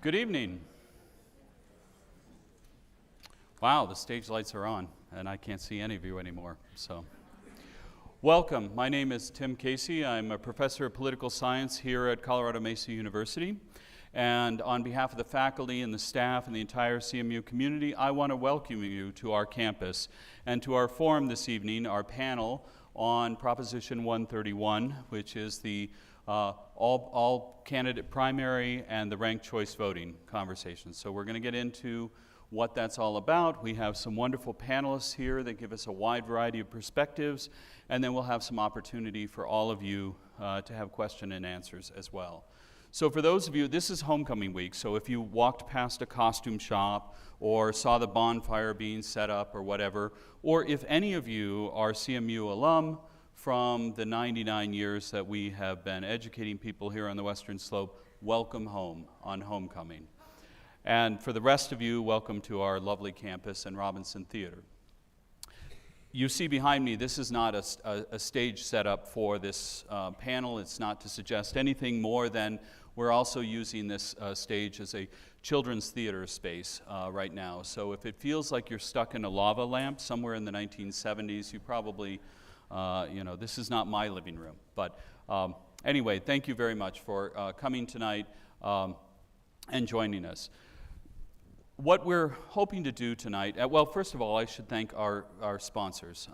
Good evening. Wow, the stage lights are on, and I can't see any of you anymore. So, welcome. My name is Tim Casey. I'm a professor of political science here at Colorado Mesa University. And on behalf of the faculty and the staff and the entire CMU community, I want to welcome you to our campus and to our forum this evening, our panel on Proposition 131, which is the all candidate primary and the ranked choice voting conversation. So we're going to get into what that's all about. We have some wonderful panelists here that give us a wide variety of perspectives, and then we'll have some opportunity for all of you to have question and answers as well. So for those of you, this is homecoming week, so if you walked past a costume shop or saw the bonfire being set up or whatever, or if any of you are CMU alum from the 99 years that we have been educating people here on the Western Slope, welcome home on homecoming. And for the rest of you, welcome to our lovely campus and Robinson Theater. You see behind me, this is not a stage setup for this panel. It's not to suggest anything more than we're also using this stage as a children's theater space right now. So if it feels like you're stuck in a lava lamp somewhere in the 1970s, you probably, this is not my living room. But anyway, thank you very much for coming tonight and joining us. What we're hoping to do tonight, well, first of all, I should thank our sponsors.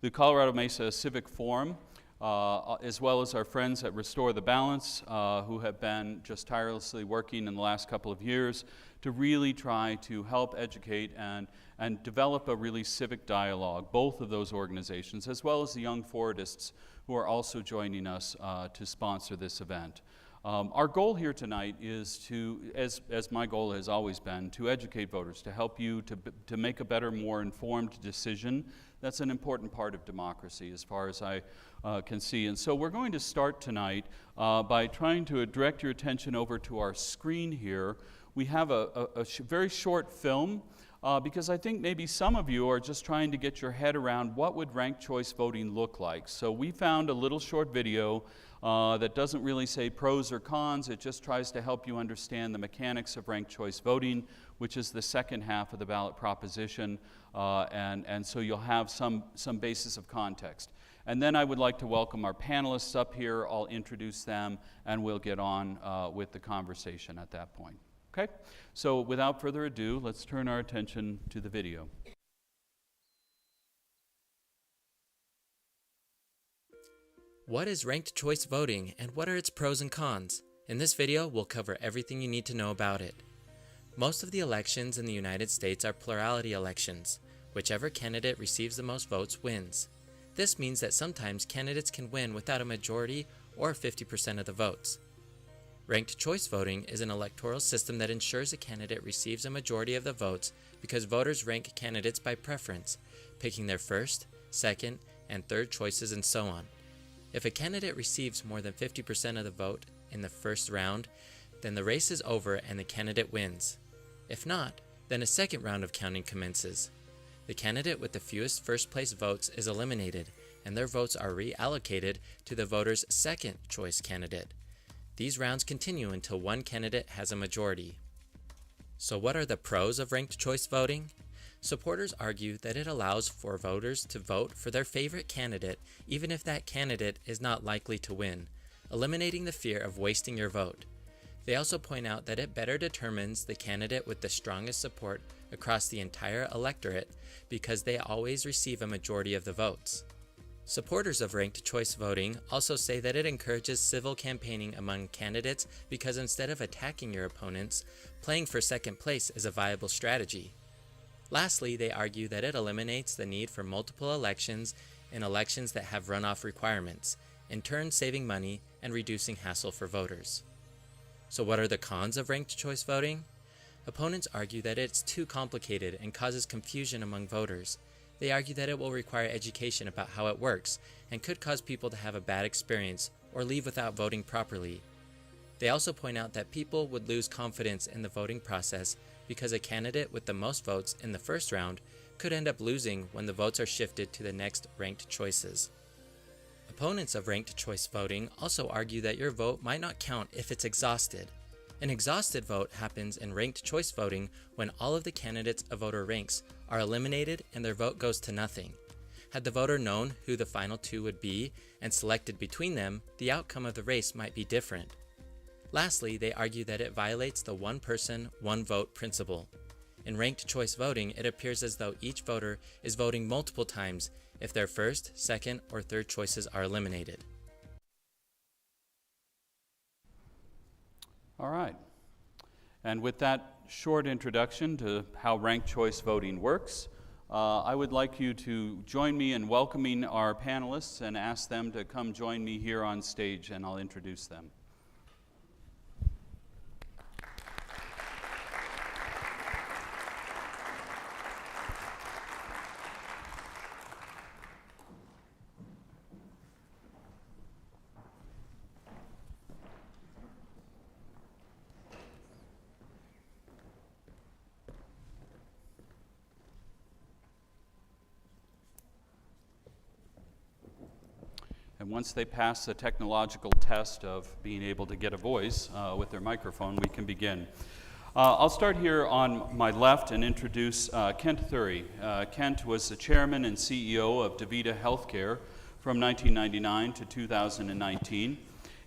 The Colorado Mesa Civic Forum, as well as our friends at Restore the Balance, who have been just tirelessly working in the last couple of years to really try to help educate and develop a really civic dialogue, both of those organizations, as well as the Young Forwardists who are also joining us to sponsor this event. Our goal here tonight is to, as my goal has always been, to educate voters, to help you to make a better, more informed decision. That's an important part of democracy as far as I can see. And so we're going to start tonight by trying to direct your attention over to our screen here. We have a very short film because I think maybe some of you are just trying to get your head around what would ranked choice voting look like. So we found a little short video that doesn't really say pros or cons. It just tries to help you understand the mechanics of ranked choice voting, which is the second half of the ballot proposition, and so you'll have some basis of context. And then I would like to welcome our panelists up here. I'll introduce them, and we'll get on with the conversation at that point. Okay? So without further ado, let's turn our attention to the video. What is ranked choice voting and what are its pros and cons? In this video, we'll cover everything you need to know about it. Most of the elections in the United States are plurality elections. Whichever candidate receives the most votes wins. This means that sometimes candidates can win without a majority or 50% of the votes. Ranked choice voting is an electoral system that ensures a candidate receives a majority of the votes because voters rank candidates by preference, picking their first, second, and third choices and so on. If a candidate receives more than 50% of the vote in the first round, then the race is over and the candidate wins. If not, then a second round of counting commences. The candidate with the fewest first-place votes is eliminated, and their votes are reallocated to the voter's second choice candidate. These rounds continue until one candidate has a majority. So what are the pros of ranked choice voting? Supporters argue that it allows for voters to vote for their favorite candidate even if that candidate is not likely to win, eliminating the fear of wasting your vote. They also point out that it better determines the candidate with the strongest support across the entire electorate because they always receive a majority of the votes. Supporters of ranked choice voting also say that it encourages civil campaigning among candidates because instead of attacking your opponents, playing for second place is a viable strategy. Lastly, they argue that it eliminates the need for multiple elections in elections that have runoff requirements, in turn saving money and reducing hassle for voters. So what are the cons of ranked choice voting? Opponents argue that it's too complicated and causes confusion among voters. They argue that it will require education about how it works and could cause people to have a bad experience or leave without voting properly. They also point out that people would lose confidence in the voting process because a candidate with the most votes in the first round could end up losing when the votes are shifted to the next ranked choices. Opponents of ranked choice voting also argue that your vote might not count if it's exhausted. An exhausted vote happens in ranked choice voting when all of the candidates a voter ranks are eliminated and their vote goes to nothing. Had the voter known who the final two would be and selected between them, the outcome of the race might be different. Lastly, they argue that it violates the one person, one vote principle. In ranked choice voting, it appears as though each voter is voting multiple times if their first, second, or third choices are eliminated. All right. And with that short introduction to how ranked choice voting works, I would like you to join me in welcoming our panelists and ask them to come join me here on stage, and I'll introduce them. And once they pass the technological test of being able to get a voice with their microphone, we can begin. I'll start here on my left and introduce Kent Thury. Kent was the chairman and CEO of DaVita Healthcare from 1999 to 2019.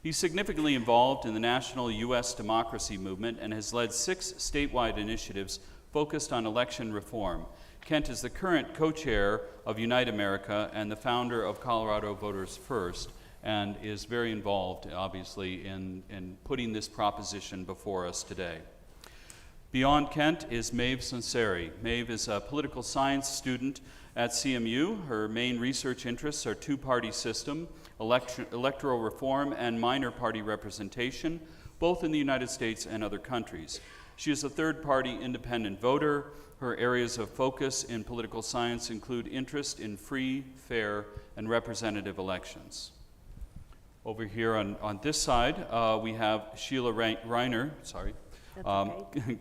He's significantly involved in the national U.S. democracy movement and has led 6 statewide initiatives focused on election reform. Kent is the current co-chair of Unite America and the founder of Colorado Voters First, and is very involved, obviously, in putting this proposition before us today. Beyond Kent is Maeve Sunseri. Maeve is a political science student at CMU. Her main research interests are two-party system, electoral reform, and minor party representation, both in the United States and other countries. She is a third-party independent voter. Her areas of focus in political science include interest in free, fair, and representative elections. Over here on this side, we have Sheila Reiner.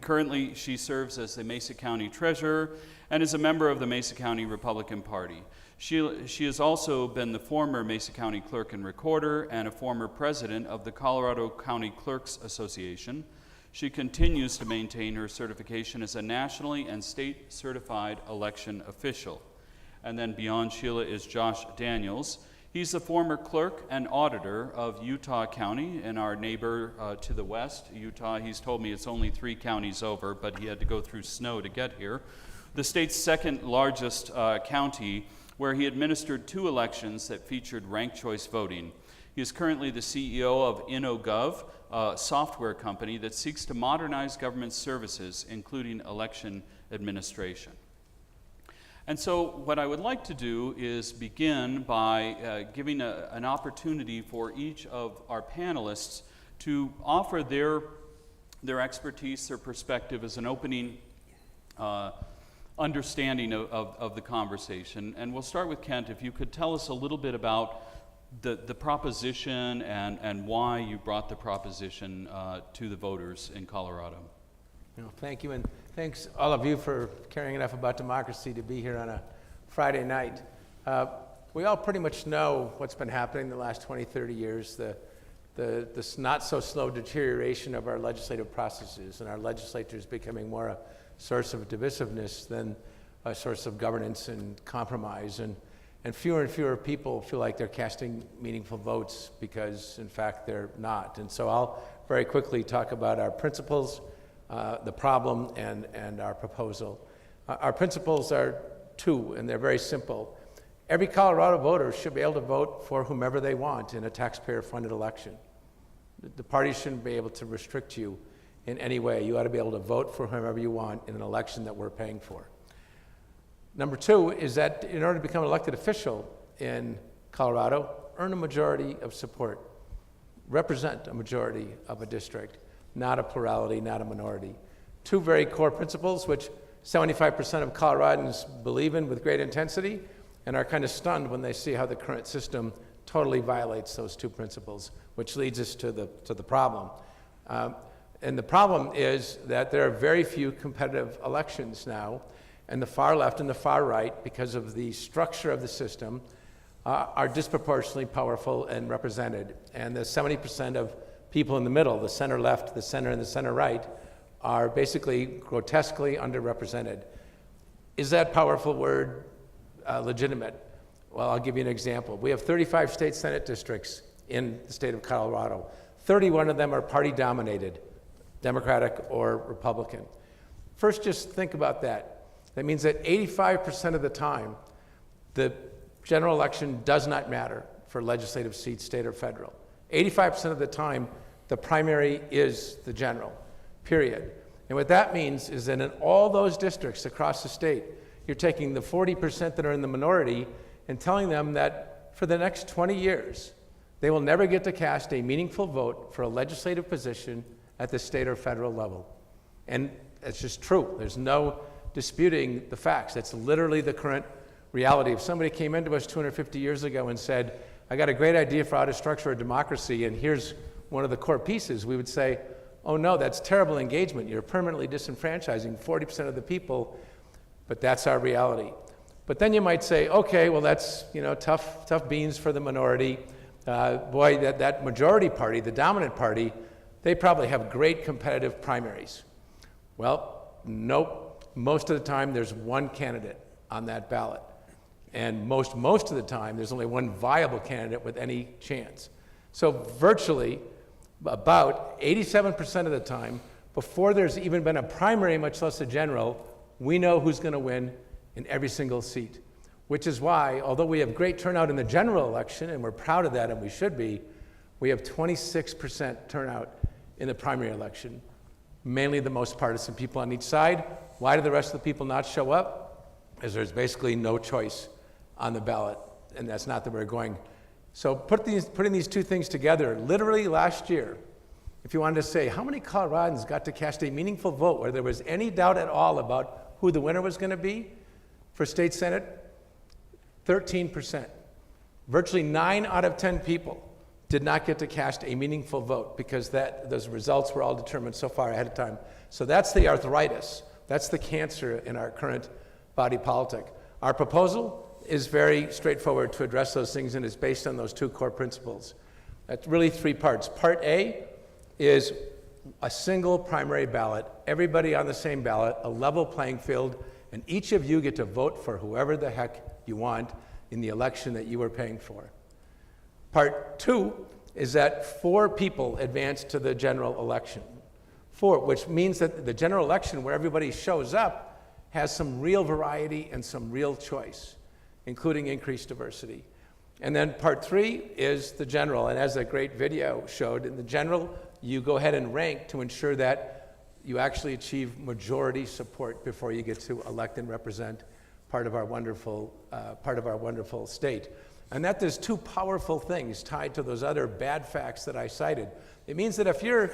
Currently, she serves as the Mesa County Treasurer and is a member of the Mesa County Republican Party. She has also been the former Mesa County Clerk and Recorder and a former president of the Colorado County Clerks Association. She continues to maintain her certification as a nationally and state certified election official. And then beyond Sheila is Josh Daniels. He's the former clerk and auditor of Utah County, and our neighbor to the west, Utah. He's told me it's only 3 counties over, but he had to go through snow to get here. The state's second largest county, where he administered 2 elections that featured ranked choice voting. He is currently the CEO of InnoGov, a software company that seeks to modernize government services, including election administration. And so what I would like to do is begin by giving an opportunity for each of our panelists to offer their expertise, their perspective as an opening understanding of the conversation. And we'll start with Kent. If you could tell us a little bit about the proposition and why you brought the proposition to the voters in Colorado. Thank you, and thanks all of you for caring enough about democracy to be here on a Friday night. We all pretty much know what's been happening the last 20, 30 years, this not so slow deterioration of our legislative processes, and our legislatures becoming more a source of divisiveness than a source of governance and compromise. And fewer people feel like they're casting meaningful votes because, in fact, they're not. And so I'll very quickly talk about our principles, the problem, and our proposal. Our principles are 2, and they're very simple. Every Colorado voter should be able to vote for whomever they want in a taxpayer-funded election. The party shouldn't be able to restrict you in any way. You ought to be able to vote for whomever you want in an election that we're paying for. Number 2 is that in order to become an elected official in Colorado, earn a majority of support. Represent a majority of a district, not a plurality, not a minority. 2 very core principles which 75% of Coloradans believe in with great intensity and are kind of stunned when they see how the current system totally violates those 2 principles, which leads us to the problem. And the problem is that there are very few competitive elections now, and the far left and the far right, because of the structure of the system, are disproportionately powerful and represented. And the 70% of people in the middle, the center left, the center, and the center right, are basically grotesquely underrepresented. Is that powerful word legitimate? Well, I'll give you an example. We have 35 state Senate districts in the state of Colorado. 31 of them are party-dominated, Democratic or Republican. First, just think about that. That means that 85% of the time, the general election does not matter for legislative seats, state or federal. 85% of the time, the primary is the general, period. And what that means is that in all those districts across the state, you're taking the 40% that are in the minority and telling them that for the next 20 years, they will never get to cast a meaningful vote for a legislative position at the state or federal level. And it's just true. There's no disputing the facts. That's literally the current reality. If somebody came into us 250 years ago and said, I got a great idea for how to structure a democracy, and here's one of the core pieces, we would say, oh no, that's terrible engagement. You're permanently disenfranchising 40% of the people, but that's our reality. But then you might say, okay, well that's tough beans for the minority. Boy, that majority party, the dominant party, they probably have great competitive primaries. Well, nope. Most of the time, there's one candidate on that ballot. And most of the time, there's only one viable candidate with any chance. So virtually, about 87% of the time, before there's even been a primary, much less a general, we know who's going to win in every single seat. Which is why, although we have great turnout in the general election, and we're proud of that, and we should be, we have 26% turnout in the primary election. Mainly the most partisan people on each side. Why do the rest of the people not show up? Because there's basically no choice on the ballot, and that's not the way we're going. So putting these two things together, literally last year, if you wanted to say, how many Coloradans got to cast a meaningful vote where there was any doubt at all about who the winner was going to be for state senate? 13%. Virtually 9 out of 10 people did not get to cast a meaningful vote because those results were all determined so far ahead of time. So that's the arthritis. That's the cancer in our current body politic. Our proposal is very straightforward to address those things, and is based on those two core principles. That's really 3 parts. Part A is a single primary ballot, everybody on the same ballot, a level playing field, and each of you get to vote for whoever the heck you want in the election that you are paying for. Part 2 is that 4 people advance to the general election. 4, which means that the general election, where everybody shows up, has some real variety and some real choice, including increased diversity. And then part 3 is the general, and as that great video showed, in the general, you go ahead and rank to ensure that you actually achieve majority support before you get to elect and represent part of our wonderful state. And that there's 2 powerful things tied to those other bad facts that I cited. It means that if you're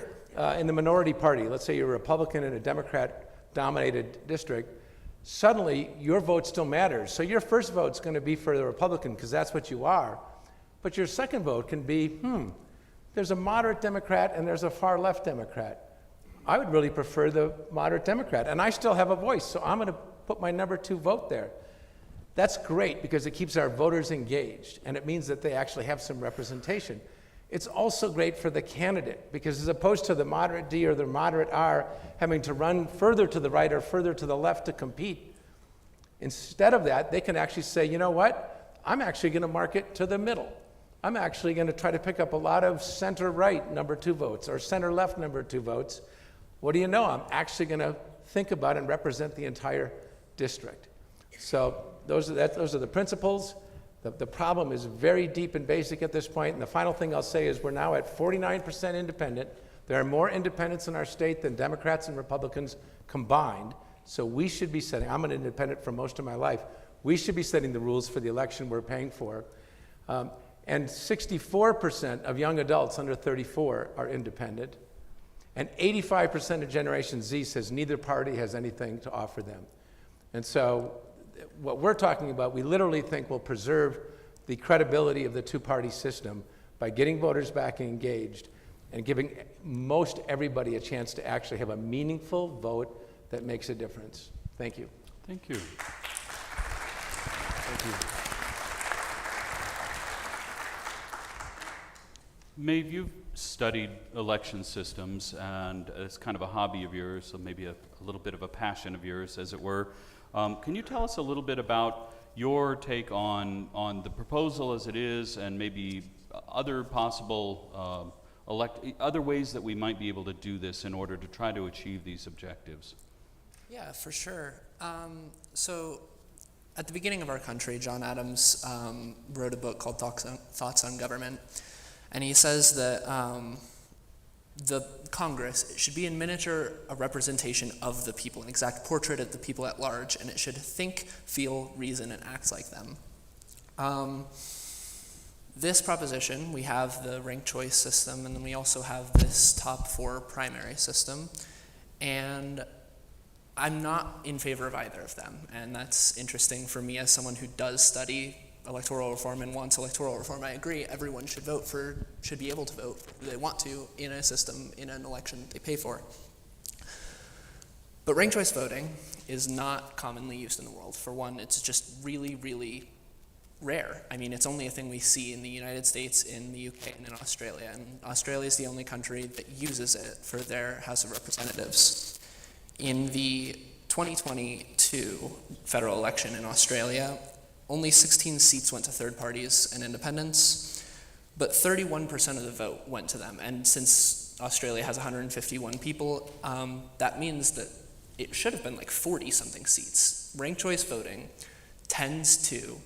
in the minority party, let's say you're a Republican in a Democrat-dominated district, suddenly your vote still matters. So your first vote's going to be for the Republican because that's what you are. But your second vote can be, there's a moderate Democrat and there's a far left Democrat. I would really prefer the moderate Democrat, and I still have a voice, so I'm going to put my number 2 vote there. That's great because it keeps our voters engaged, and it means that they actually have some representation. It's also great for the candidate because as opposed to the moderate D or the moderate R having to run further to the right or further to the left to compete, instead of that, they can actually say, you know what? I'm actually going to market to the middle. I'm actually going to try to pick up a lot of center-right number 2 votes or center-left number 2 votes. What do you know? I'm actually going to think about and represent the entire district. So those are the principles. The problem is very deep and basic at this point. And the final thing I'll say is we're now at 49% independent. There are more independents in our state than Democrats and Republicans combined. So we should be setting, I'm an independent for most of my life, we should be setting the rules for the election we're paying for. And 64% of young adults under 34 are independent. And 85% of Generation Z says neither party has anything to offer them. And so what we're talking about, we literally think will preserve the credibility of the 2-party system by getting voters back engaged and giving most everybody a chance to actually have a meaningful vote that makes a difference. Thank you. Thank you. Thank you. Maeve, you've studied election systems, and it's kind of a hobby of yours, so maybe a little bit of a passion of yours, as it were. Can you tell us a little bit about your take on the proposal as it is, and maybe other possible other ways that we might be able to do this in order to try to achieve these objectives? Yeah, for sure. So at the beginning of our country, John Adams wrote a book called Thoughts on Government, and he says that the Congress should be in miniature a representation of the people, an exact portrait of the people at large, and it should think, feel, reason, and act like them. This proposition, we have the ranked choice system, and then we also have this top 4 primary system, and I'm not in favor of either of them, and that's interesting for me as someone who does study electoral reform and wants electoral reform. I agree, everyone should be able to vote who they want to in a system, in an election they pay for. But ranked choice voting is not commonly used in the world. For one, it's just really, really rare. I mean, it's only a thing we see in the United States, in the UK, and in Australia, and Australia is the only country that uses it for their House of Representatives. In the 2022 federal election in Australia, only 16 seats went to third parties and independents, but 31% of the vote went to them. And since Australia has 151 people, that means that it should have been like 40-something seats. Ranked choice voting tends to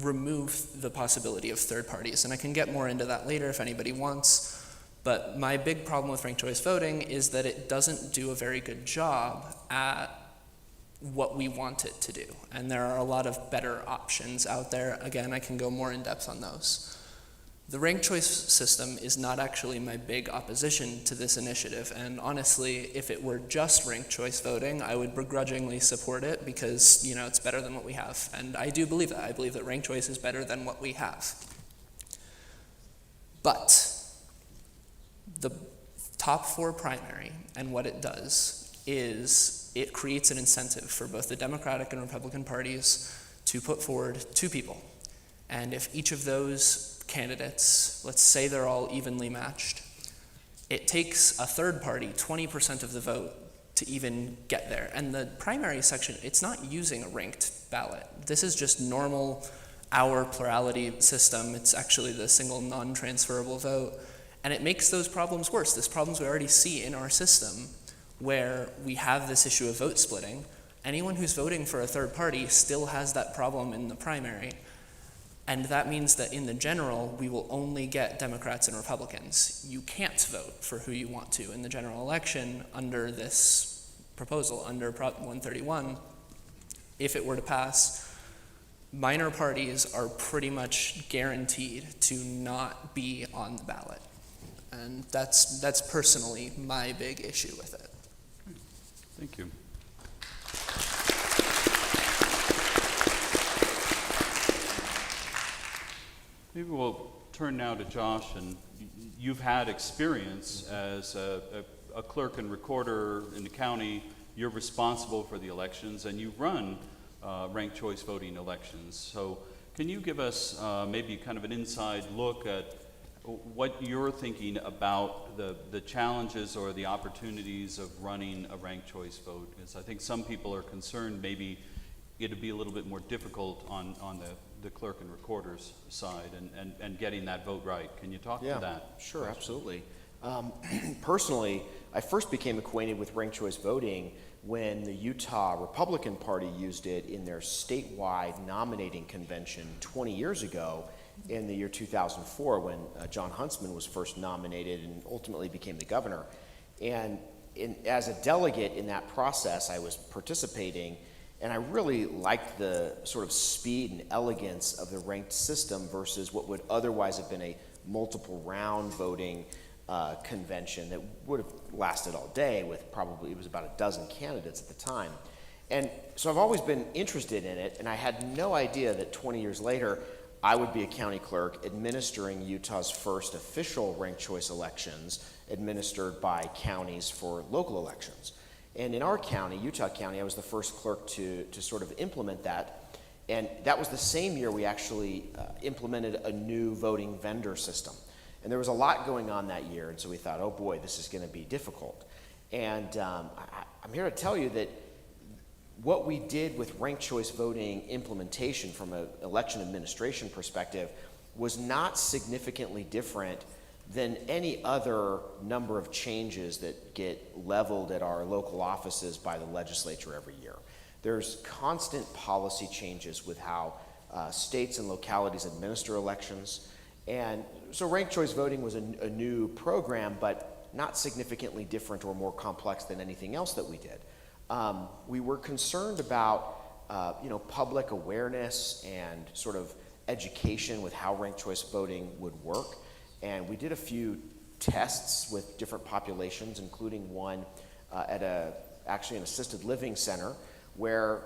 remove the possibility of third parties, and I can get more into that later if anybody wants. But my big problem with ranked choice voting is that it doesn't do a very good job at what we want it to do. And there are a lot of better options out there. Again, I can go more in depth on those. The ranked choice system is not actually my big opposition to this initiative. And honestly, if it were just ranked choice voting, I would begrudgingly support it because, it's better than what we have. And I do believe that. I believe that ranked choice is better than what we have. But the top 4 primary and what it does is it creates an incentive for both the Democratic and Republican parties to put forward 2 people. And if each of those candidates, let's say they're all evenly matched, it takes a third party 20% of the vote to even get there. And the primary section, it's not using a ranked ballot. This is just normal, our plurality system. It's actually the single non-transferable vote. And it makes those problems worse. There's problems we already see in our system where we have this issue of vote splitting. Anyone who's voting for a third party still has that problem in the primary. And that means that in the general, we will only get Democrats and Republicans. You can't vote for who you want to in the general election under this proposal, under Prop 131. If it were to pass, minor parties are pretty much guaranteed to not be on the ballot. And that's personally my big issue with it. Thank you. Maybe we'll turn now to Josh, and you've had experience as a clerk and recorder in the county. You're responsible for the elections, and you run ranked choice voting elections. So can you give us maybe kind of an inside look at what you're thinking about the challenges or the opportunities of running a ranked choice vote? Because I think some people are concerned maybe it'd be a little bit more difficult on the clerk and recorder's side and getting that vote right. Can you talk to that? Sure, absolutely. Personally, I first became acquainted with ranked choice voting when the Utah Republican Party used it in their statewide nominating convention 20 years ago in the year 2004 when John Huntsman was first nominated and ultimately became the governor. And as a delegate in that process, I was participating, and I really liked the sort of speed and elegance of the ranked system versus what would otherwise have been a multiple round voting convention that would have lasted all day with probably, it was about a dozen candidates at the time. And so I've always been interested in it, and I had no idea that 20 years later I would be a county clerk administering Utah's first official ranked choice elections administered by counties for local elections. And in our county, Utah County, I was the first clerk to sort of implement that. And that was the same year we actually implemented a new voting vendor system. And there was a lot going on that year, and so we thought, oh boy, this is going to be difficult. And I'm here to tell you that what we did with ranked choice voting implementation from an election administration perspective was not significantly different than any other number of changes that get leveled at our local offices by the legislature every year. There's constant policy changes with how states and localities administer elections. And so ranked choice voting was a new program, but not significantly different or more complex than anything else that we did. We were concerned about public awareness and sort of education with how ranked choice voting would work. And we did a few tests with different populations, including one at actually an assisted living center, where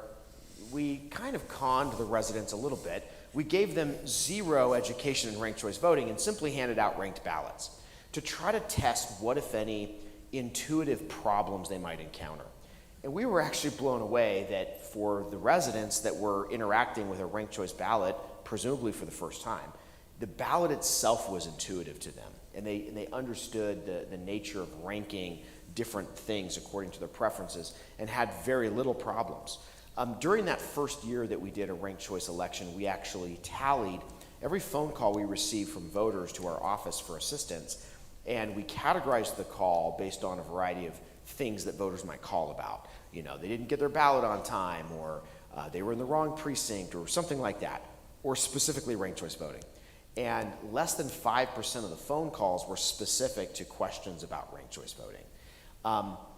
we kind of conned the residents a little bit. We gave them zero education in ranked choice voting and simply handed out ranked ballots to try to test what, if any, intuitive problems they might encounter. And we were actually blown away that for the residents that were interacting with a ranked choice ballot, presumably for the first time, the ballot itself was intuitive to them. And they understood the nature of ranking different things according to their preferences and had very little problems. During that first year that we did a ranked choice election, we actually tallied every phone call we received from voters to our office for assistance, and we categorized the call based on a variety of things that voters might call about. You know, they didn't get their ballot on time, or they were in the wrong precinct, or something like that, or specifically ranked choice voting. And less than 5% of the phone calls were specific to questions about ranked choice voting.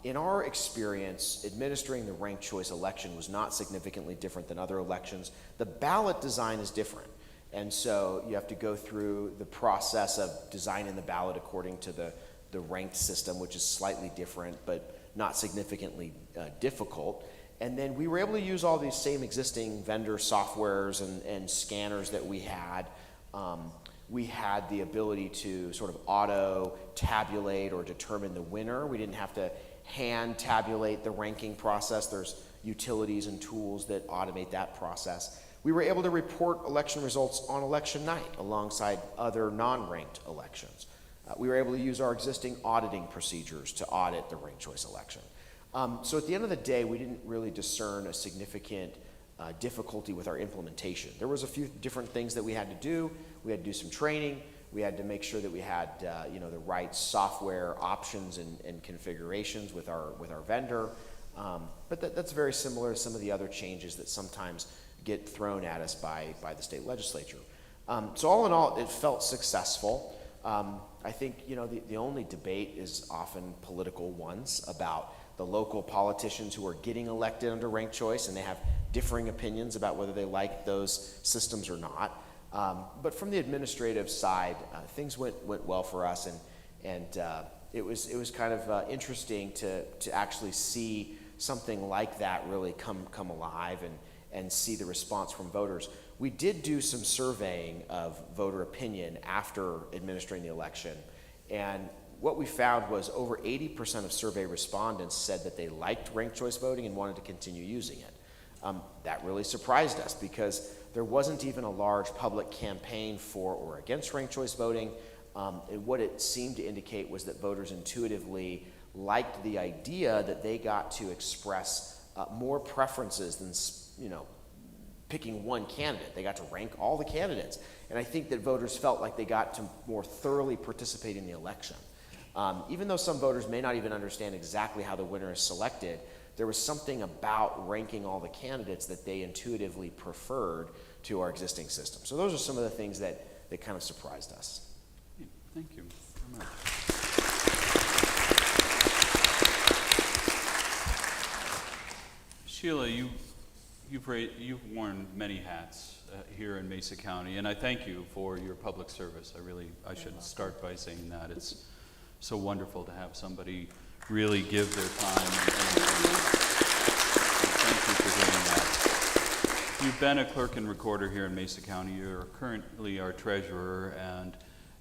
In our experience, administering the ranked choice election was not significantly different than other elections. The ballot design is different. And so you have to go through the process of designing the ballot according to the ranked system, which is slightly different, but not significantly difficult. And then we were able to use all these same existing vendor softwares and scanners that we had. We had the ability to sort of auto tabulate or determine the winner. We didn't have to hand tabulate the ranking process. There's utilities and tools that automate that process. We were able to report election results on election night alongside other non-ranked elections. We were able to use our existing auditing procedures to audit the ranked choice election. So at the end of the day, we didn't really discern a significant difficulty with our implementation. There was a few different things that we had to do. We had to do some training. We had to make sure that we had the right software options and configurations with our vendor. But that's very similar to some of the other changes that sometimes get thrown at us by the state legislature. So all in all, it felt successful. I think the only debate is often political ones about the local politicians who are getting elected under ranked choice, and they have differing opinions about whether they like those systems or not. But from the administrative side, things went well for us, and it was kind of interesting to actually see something like that really come alive and see the response from voters. We did do some surveying of voter opinion after administering the election, and what we found was over 80% of survey respondents said that they liked ranked choice voting and wanted to continue using it. That really surprised us because there wasn't even a large public campaign for or against ranked choice voting. And what it seemed to indicate was that voters intuitively liked the idea that they got to express more preferences than picking one candidate. They got to rank all the candidates. And I think that voters felt like they got to more thoroughly participate in the election. Even though some voters may not even understand exactly how the winner is selected, there was something about ranking all the candidates that they intuitively preferred to our existing system. So those are some of the things that kind of surprised us. Thank you very much. Sheila, you've worn many hats here in Mesa County, and I thank you for your public service. I should start by saying that. It's so wonderful to have somebody really give their time and thank you for doing that. You've been a clerk and recorder here in Mesa County. You're currently our treasurer,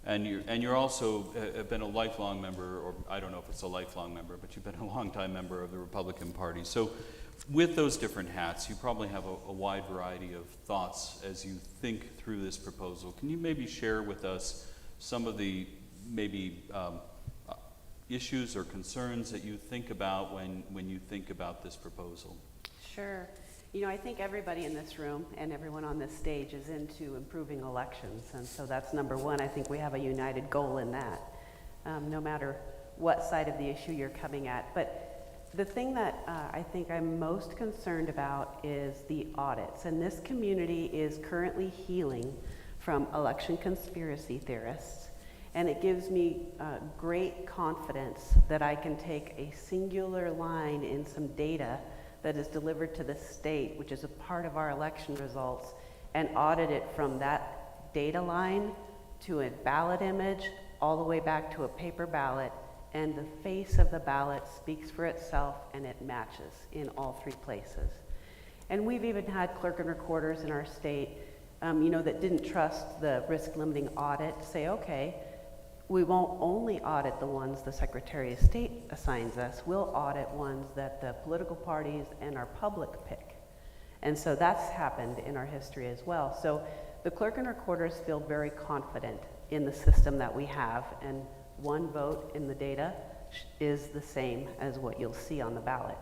and you're also have been a lifelong member, or I don't know if it's a lifelong member, but you've been a longtime member of the Republican Party. So with those different hats, you probably have a wide variety of thoughts as you think through this proposal. Can you maybe share with us some of the maybe issues or concerns that you think about when you think about this proposal? Sure. You know, I think everybody in this room and everyone on this stage is into improving elections, and so that's number one. I think we have a united goal in that, no matter what side of the issue you're coming at. But the thing that I think I'm most concerned about is the audits, and this community is currently healing from election conspiracy theorists, and it gives me great confidence that I can take a singular line in some data that is delivered to the state, which is a part of our election results, and audit it from that data line to a ballot image, all the way back to a paper ballot, and the face of the ballot speaks for itself and it matches in all three places. And we've even had clerk and recorders in our state, that didn't trust the risk limiting audit say, okay, we won't only audit the ones the Secretary of State assigns us, we'll audit ones that the political parties and our public pick. And so that's happened in our history as well. So the clerk and recorders feel very confident in the system that we have, and one vote in the data is the same as what you'll see on the ballot.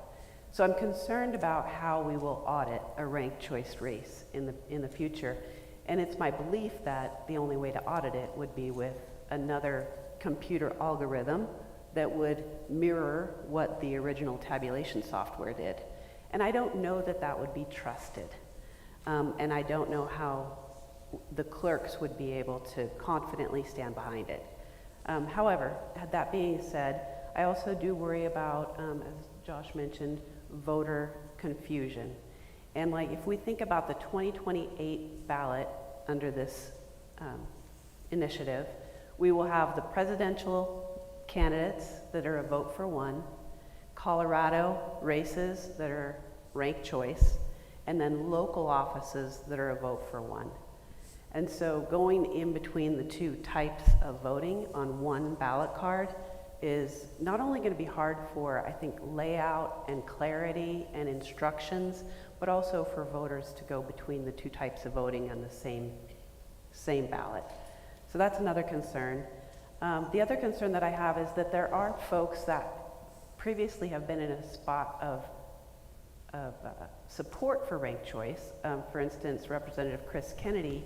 So I'm concerned about how we will audit a ranked choice race in the future. And it's my belief that the only way to audit it would be with another computer algorithm that would mirror what the original tabulation software did. And I don't know that that would be trusted. And I don't know how the clerks would be able to confidently stand behind it. However, that being said, I also do worry about, as Josh mentioned, voter confusion. And like, if we think about the 2028 ballot under this initiative, we will have the presidential candidates that are a vote for one, Colorado races that are ranked choice, and then local offices that are a vote for one. And so going in between the two types of voting on one ballot card is not only going to be hard for, I think, layout and clarity and instructions, but also for voters to go between the two types of voting on the same ballot. So that's another concern. The other concern that I have is that there are folks that previously have been in a spot of support for ranked choice. For instance, Representative Chris Kennedy,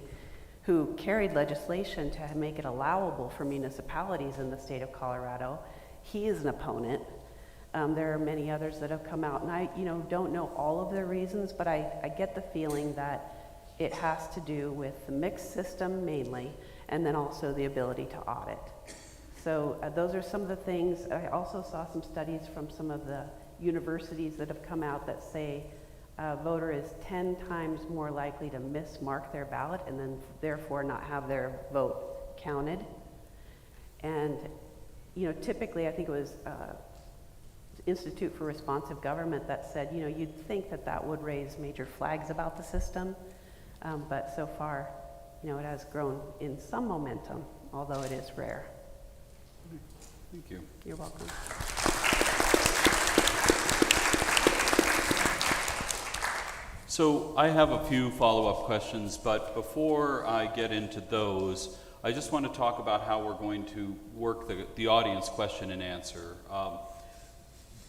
who carried legislation to make it allowable for municipalities in the state of Colorado, he is an opponent. There are many others that have come out, and I don't know all of their reasons, but I get the feeling that it has to do with the mixed system mainly, and then also the ability to audit. So those are some of the things. I also saw some studies from some of the universities that have come out that say a voter is 10 times more likely to mismark their ballot and then therefore not have their vote counted. And typically, I think it was Institute for Responsive Government that said, you'd think that that would raise major flags about the system, but so far, it has grown in some momentum, although it is rare. Thank you. You're welcome. So I have a few follow-up questions, but before I get into those, I just want to talk about how we're going to work the audience question and answer.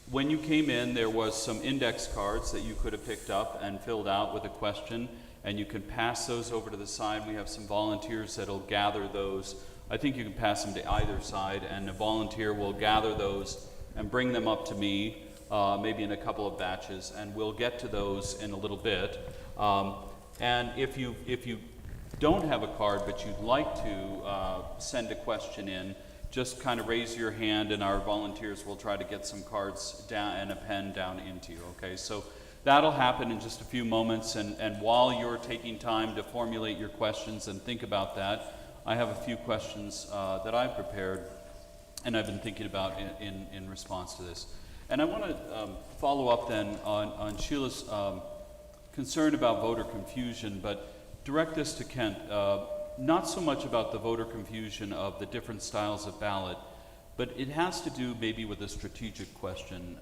When you came in, there was some index cards that you could have picked up and filled out with a question, and you can pass those over to the side. We have some volunteers that'll gather those. I think you can pass them to either side, and a volunteer will gather those and bring them up to me, maybe in a couple of batches, and we'll get to those in a little bit. And if you don't have a card but you'd like to send a question in, just kind of raise your hand and our volunteers will try to get some cards down and a pen down into you, okay? So that'll happen in just a few moments, and while you're taking time to formulate your questions and think about that, I have a few questions that I've prepared and I've been thinking about in response to this. And I want to follow up then on Sheila's concern about voter confusion, but direct this to Kent. Not so much about the voter confusion of the different styles of ballot, but it has to do maybe with a strategic question.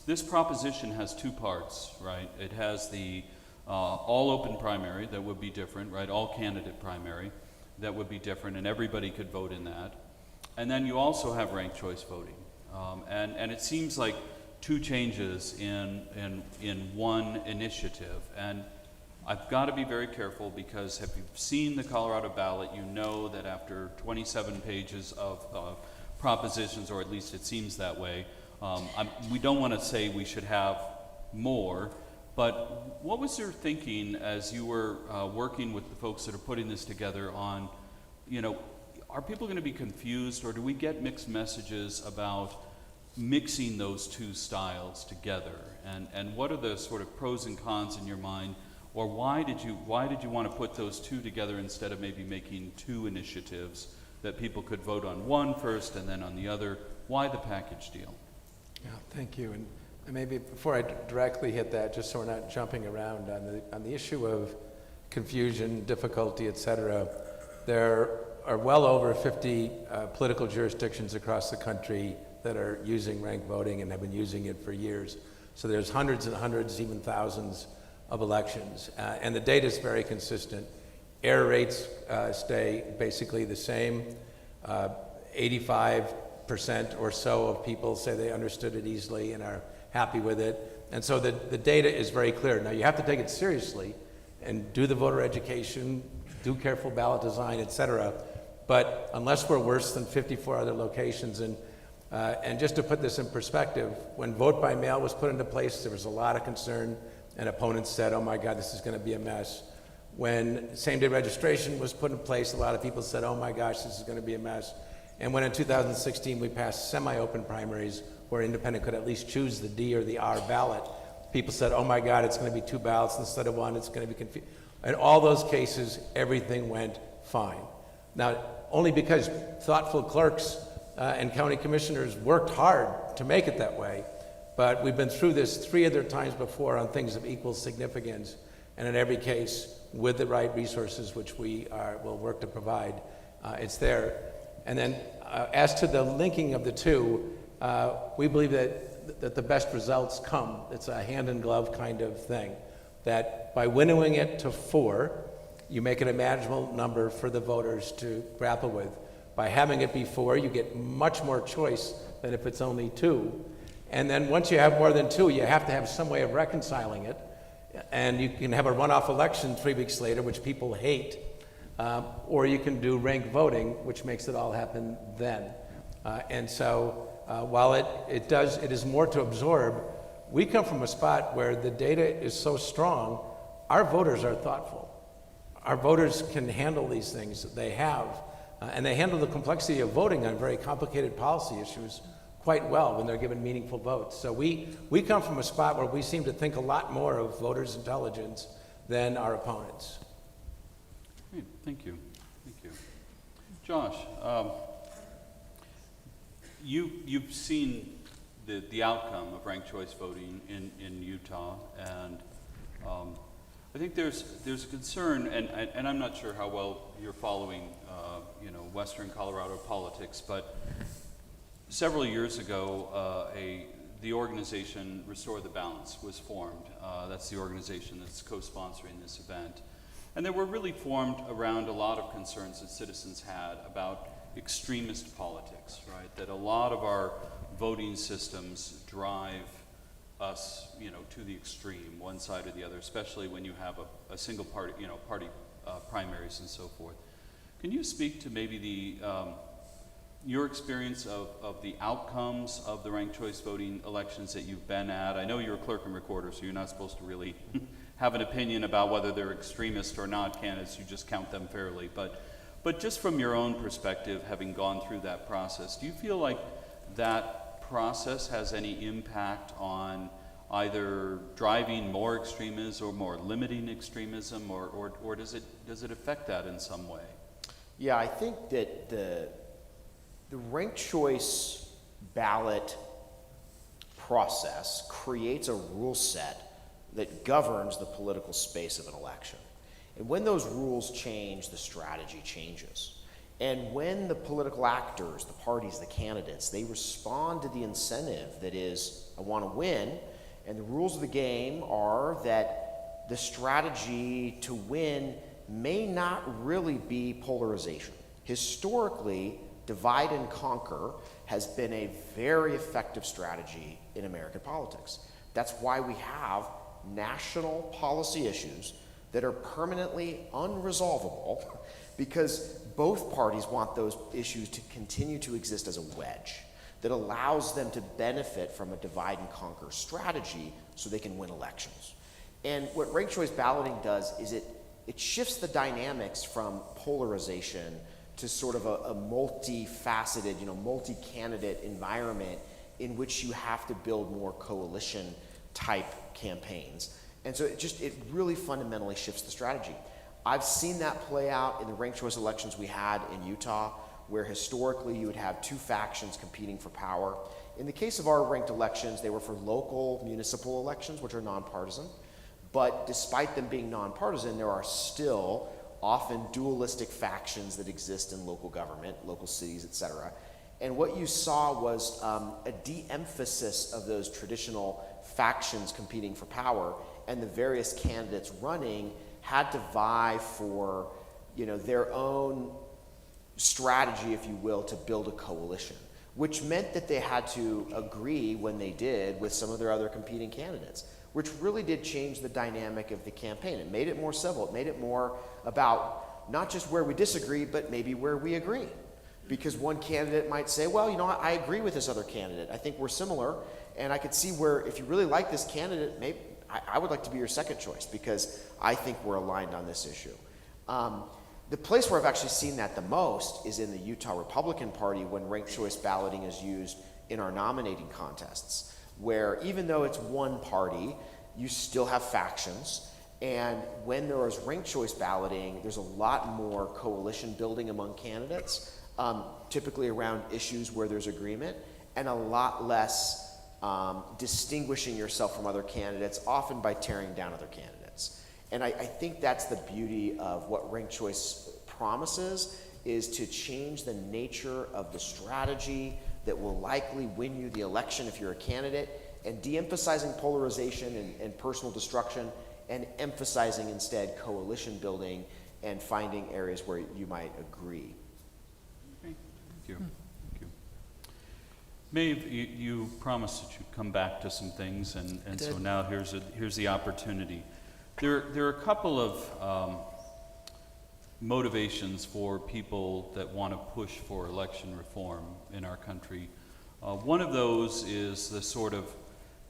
This proposition has two parts, right? It has the all open primary that would be different, right? All candidate primary. that would be different, and everybody could vote in that. And then you also have ranked choice voting. And it seems like two changes in one initiative. And I've got to be very careful, because if you've seen the Colorado ballot, you know that after 27 pages of propositions, or at least it seems that way, we don't want to say we should have more, but what was your thinking as you were working with the folks that are putting this together on, are people going to be confused, or do we get mixed messages about mixing those two styles together? And what are the sort of pros and cons in your mind, or why did you want to put those two together instead of maybe making two initiatives that people could vote on one first and then on the other? Why the package deal? Yeah, thank you. And maybe before I directly hit that, just so we're not jumping around on the issue of confusion, difficulty, et cetera, there are well over 50 political jurisdictions across the country that are using ranked voting and have been using it for years. So there's hundreds and hundreds, even thousands of elections. And the data is very consistent. Error rates stay basically the same. 85% or so of people say they understood it easily and are happy with it. And so the data is very clear. Now you have to take it seriously and do the voter education, do careful ballot design, et cetera. But unless we're worse than 54 other locations, and just to put this in perspective, when vote by mail was put into place, there was a lot of concern, and opponents said, oh my God, this is going to be a mess. When same-day registration was put in place, a lot of people said, oh my gosh, this is going to be a mess. And when in 2016 we passed semi-open primaries, where independent could at least choose the D or the R ballot, people said, oh my God, it's going to be two ballots instead of one, it's going to be confusing. In all those cases, everything went fine. Now, only because thoughtful clerks and county commissioners worked hard to make it that way, but we've been through this 3 other times before on things of equal significance, and in every case, with the right resources, which we will work to provide, it's there. And then as to the linking of the two, we believe that the best results come. It's a hand-in-glove kind of thing, that by winnowing it to 4, you make it a manageable number for the voters to grapple with. By having it be 4, you get much more choice than if it's only 2. And then once you have more than 2, you have to have some way of reconciling it. And you can have a runoff election 3 weeks later, which people hate. Or you can do ranked voting, which makes it all happen then. And so while it is more to absorb, we come from a spot where the data is so strong, our voters are thoughtful. Our voters can handle these things. They have. And they handle the complexity of voting on very complicated policy issues quite well when they're given meaningful votes. So we come from a spot where we seem to think a lot more of voters' intelligence than our opponents. Great, thank you. Thank you. Josh, you've seen the outcome of ranked choice voting in Utah, and I think there's a concern, and I'm not sure how well you're following Western Colorado politics, but several years ago, the organization Restore the Balance was formed. That's the organization that's co-sponsoring this event. And they were really formed around a lot of concerns that citizens had about extremist politics, right? That a lot of our voting systems drive us, to the extreme, one side or the other, especially when you have a single party, party primaries and so forth. Can you speak to maybe your experience of the outcomes of the ranked choice voting elections that you've been at? I know you're a clerk and recorder, so you're not supposed to really have an opinion about whether they're extremist or not candidates. You just count them fairly. But just from your own perspective, having gone through that process, do you feel like that process has any impact on either driving more extremism or more limiting extremism, or does it affect that in some way? Yeah, I think that the ranked choice ballot process creates a rule set that governs the political space of an election. And when those rules change, the strategy changes. And when the political actors, the parties, the candidates, they respond to the incentive that is, I want to win, and the rules of the game are that the strategy to win may not really be polarization. Historically, divide and conquer has been a very effective strategy in American politics. That's why we have national policy issues that are permanently unresolvable because both parties want those issues to continue to exist as a wedge that allows them to benefit from a divide and conquer strategy so they can win elections. And what ranked choice balloting does is it shifts the dynamics from polarization to sort of a multifaceted, multi-candidate environment in which you have to build more coalition type campaigns. And so it really fundamentally shifts the strategy. I've seen that play out in the ranked choice elections we had in Utah, where historically you would have two factions competing for power. In the case of our ranked elections, they were for local municipal elections, which are nonpartisan. But despite them being nonpartisan, there are still often dualistic factions that exist in local government, local cities, et cetera. And what you saw was a de-emphasis of those traditional factions competing for power, and the various candidates running had to vie for, their own strategy, if you will, to build a coalition, which meant that they had to agree when they did with some of their other competing candidates, which really did change the dynamic of the campaign. It made it more civil. It made it more about not just where we disagree, but maybe where we agree. Because one candidate might say, well, I agree with this other candidate. I think we're similar, and I could see where if you really like this candidate, maybe I would like to be your second choice because I think we're aligned on this issue. The place where I've actually seen that the most is in the Utah Republican Party when ranked choice balloting is used in our nominating contests, where even though it's one party, you still have factions. And when there is ranked choice balloting, there's a lot more coalition building among candidates, typically around issues where there's agreement, and a lot less distinguishing yourself from other candidates, often by tearing down other candidates. And I think that's the beauty of what ranked choice promises, is to change the nature of the strategy that will likely win you the election if you're a candidate, and de-emphasizing polarization and personal destruction, and emphasizing instead coalition building and finding areas where you might agree. Okay, thank you. Thank you. Maeve, you promised that you'd come back to some things, and so now here's the opportunity. There are a couple of motivations for people that want to push for election reform in our country. One of those is the sort of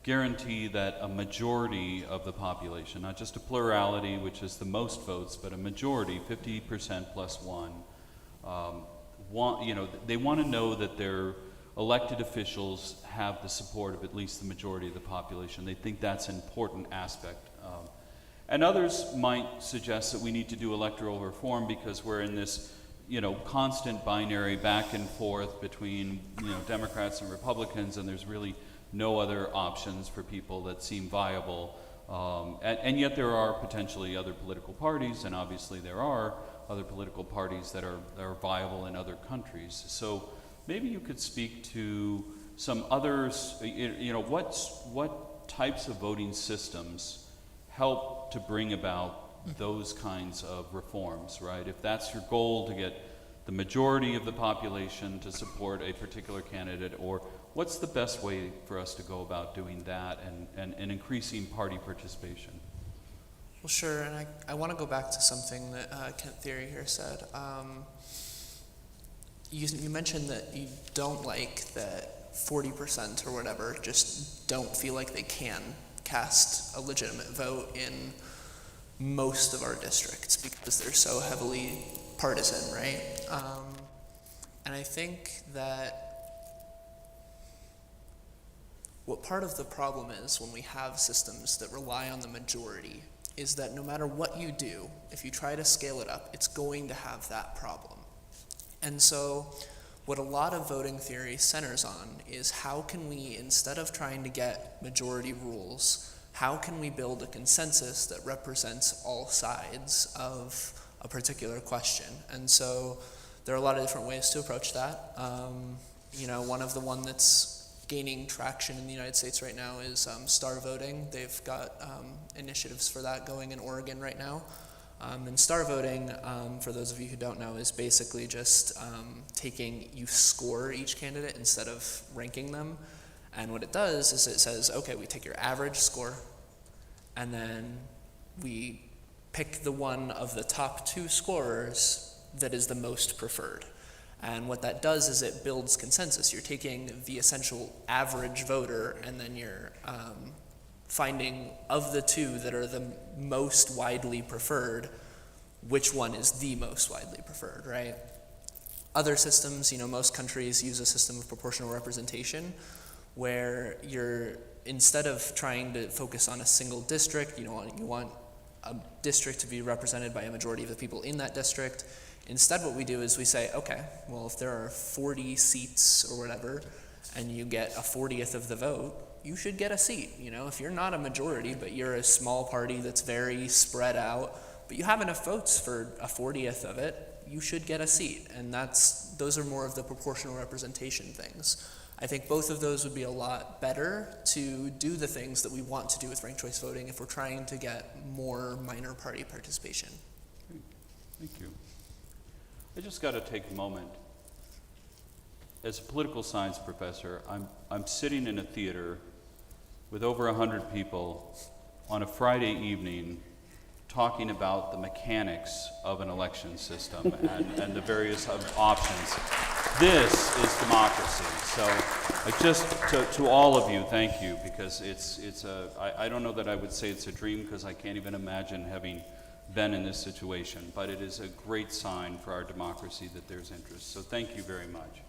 guarantee that a majority of the population, not just a plurality, which is the most votes, but a majority, 50% plus one, they want to know that their elected officials have the support of at least the majority of the population. They think that's an important aspect. And others might suggest that we need to do electoral reform because we're in this, constant binary back and forth between, Democrats and Republicans, and there's really no other options for people that seem viable. And yet there are potentially other political parties, and obviously there are other political parties that are viable in other countries. So maybe you could speak to some others, what types of voting systems help to bring about those kinds of reforms, right? If that's your goal, to get the majority of the population to support a particular candidate, or what's the best way for us to go about doing that and increasing party participation? Well, sure, and I want to go back to something that Kent Thiry here said. You mentioned that you don't like that 40% or whatever just don't feel like they can cast a legitimate vote in most of our districts because they're so heavily partisan, right? And I think that what part of the problem is when we have systems that rely on the majority is that no matter what you do, if you try to scale it up, it's going to have that problem. And so what a lot of voting theory centers on is how can we, instead of trying to get majority rules, how can we build a consensus that represents all sides of a particular question? And so there are a lot of different ways to approach that. One of the one that's gaining traction in the United States right now is star voting. They've got initiatives for that going in Oregon right now. And star voting, for those of you who don't know, is basically just you score each candidate instead of ranking them. And what it does is it says, okay, we take your average score, and then we pick the one of the top 2 scorers that is the most preferred. And what that does is it builds consensus. You're taking the essential average voter, and then you're finding of the 2 that are the most widely preferred, which one is the most widely preferred, right? Other systems, most countries use a system of proportional representation, where instead of trying to focus on a single district, you want a district to be represented by a majority of the people in that district. Instead, what we do is we say, okay, well, if there are 40 seats or whatever, and you get a 40th of the vote, you should get a seat. If you're not a majority, but you're a small party that's very spread out, but you have enough votes for a 40th of it, you should get a seat. And those are more of the proportional representation things. I think both of those would be a lot better to do the things that we want to do with ranked choice voting if we're trying to get more minor party participation. Great. Thank you. I just got to take a moment. As a political science professor, I'm sitting in a theater with over 100 people on a Friday evening talking about the mechanics of an election system and the various options. This is democracy. So I just, to all of you, thank you, because I don't know that I would say it's a dream, because I can't even imagine having been in this situation, but it is a great sign for our democracy that there's interest. So thank you very much.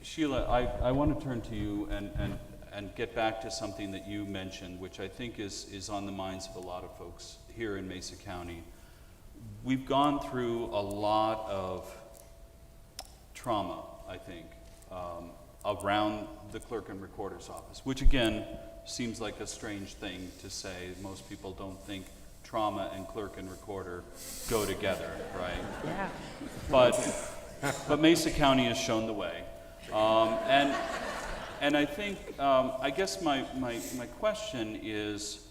Sheila, I want to turn to you and get back to something that you mentioned, which I think is on the minds of a lot of folks here in Mesa County. We've gone through a lot of trauma, I think, around the clerk and recorder's office, which again seems like a strange thing to say. Most people don't think trauma and clerk and recorder go together, right? Yeah. But Mesa County has shown the way. And I think, I guess my question is,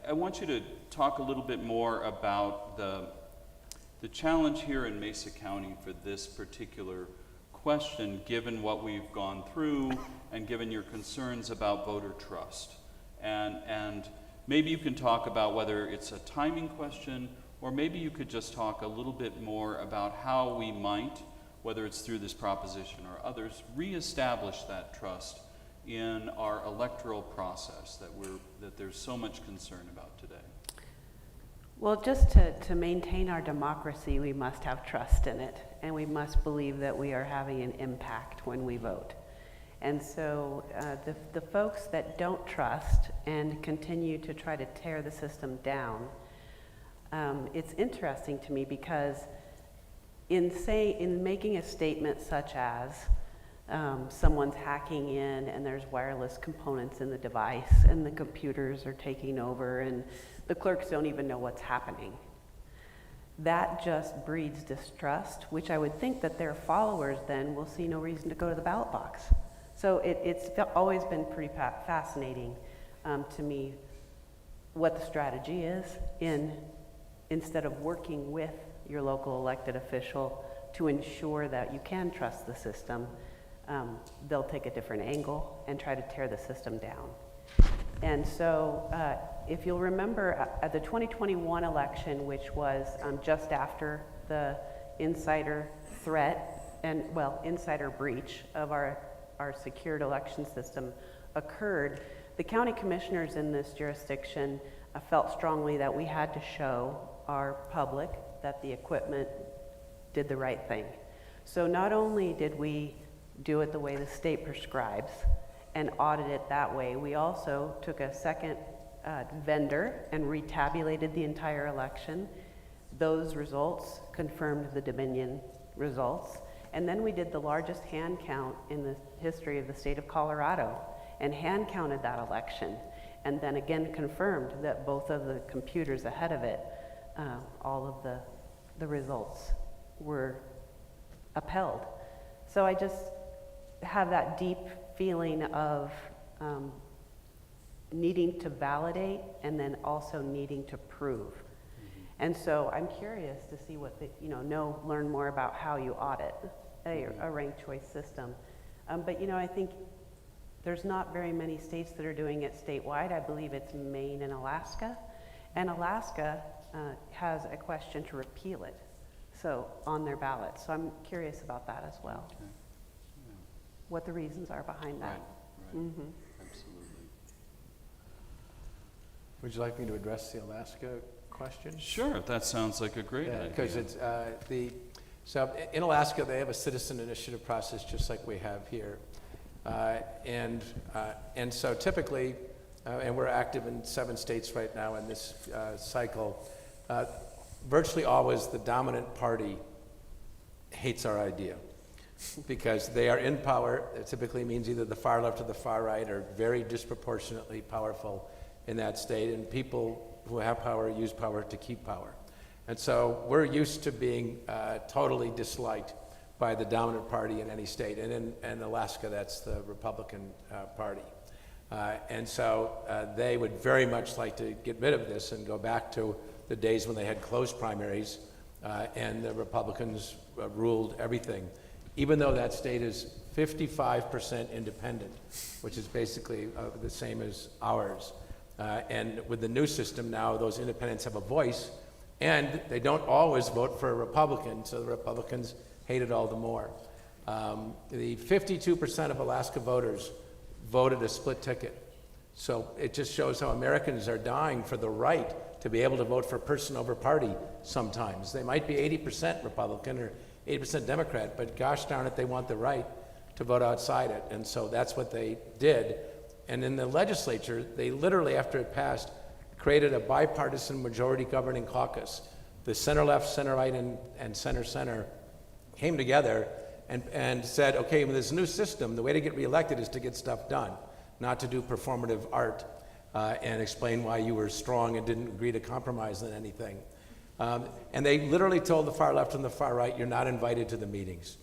I want you to talk a little bit more about the challenge here in Mesa County for this particular question, given what we've gone through and given your concerns about voter trust. And maybe you can talk about whether it's a timing question, or maybe you could just talk a little bit more about how we might, whether it's through this proposition or others, reestablish that trust in our electoral process that there's so much concern about today. Well, just to maintain our democracy, we must have trust in it, and we must believe that we are having an impact when we vote. And so the folks that don't trust and continue to try to tear the system down, it's interesting to me, because in making a statement such as someone's hacking in and there's wireless components in the device and the computers are taking over and the clerks don't even know what's happening, that just breeds distrust, which I would think that their followers then will see no reason to go to the ballot box. So it's always been pretty fascinating to me what the strategy is instead of working with your local elected official to ensure that you can trust the system, they'll take a different angle and try to tear the system down. And so if you'll remember at the 2021 election, which was just after the insider threat and, insider breach of our secured election system occurred, the county commissioners in this jurisdiction felt strongly that we had to show our public that the equipment did the right thing. So not only did we do it the way the state prescribes and audit it that way, we also took a second vendor and retabulated the entire election. Those results confirmed the Dominion results. And then we did the largest hand count in the history of the state of Colorado and hand counted that election, and then again confirmed that both of the computers ahead of it, all of the results were upheld. So I just have that deep feeling of needing to validate and then also needing to prove. And so I'm curious to see what learn more about how you audit a ranked choice system. But I think there's not very many states that are doing it statewide. I believe it's Maine and Alaska. And Alaska has a question to repeal it, so on their ballot. So I'm curious about that as well. Okay. Yeah. What the reasons are behind that. Right. Mm-hmm. Absolutely. Would you like me to address the Alaska question? Sure, that sounds like a great idea. Because it's so in Alaska they have a citizen initiative process just like we have here, and so typically, and we're active in 7 states right now in this cycle. Virtually always the dominant party hates our idea because they are in power. It typically means either the far left or the far right are very disproportionately powerful in that state, and people who have power use power to keep power. And so we're used to being totally disliked by the dominant party in any state. And in Alaska, that's the Republican Party. And so they would very much like to get rid of this and go back to the days when they had closed primaries and the Republicans ruled everything, even though that state is 55% independent, which is basically the same as ours. And with the new system now, those independents have a voice, and they don't always vote for a Republican, so the Republicans hate it all the more. The 52% of Alaska voters voted a split ticket. So it just shows how Americans are dying for the right to be able to vote for person over party sometimes. They might be 80% Republican or 80% Democrat, but gosh darn it, they want the right to vote outside it. And so that's what they did. And in the legislature, they literally, after it passed, created a bipartisan majority governing caucus. The center-left, center-right, and center-center came together and said, okay, with this new system, the way to get reelected is to get stuff done, not to do performative art and explain why you were strong and didn't agree to compromise on anything. And they literally told the far left and the far right, you're not invited to the meetings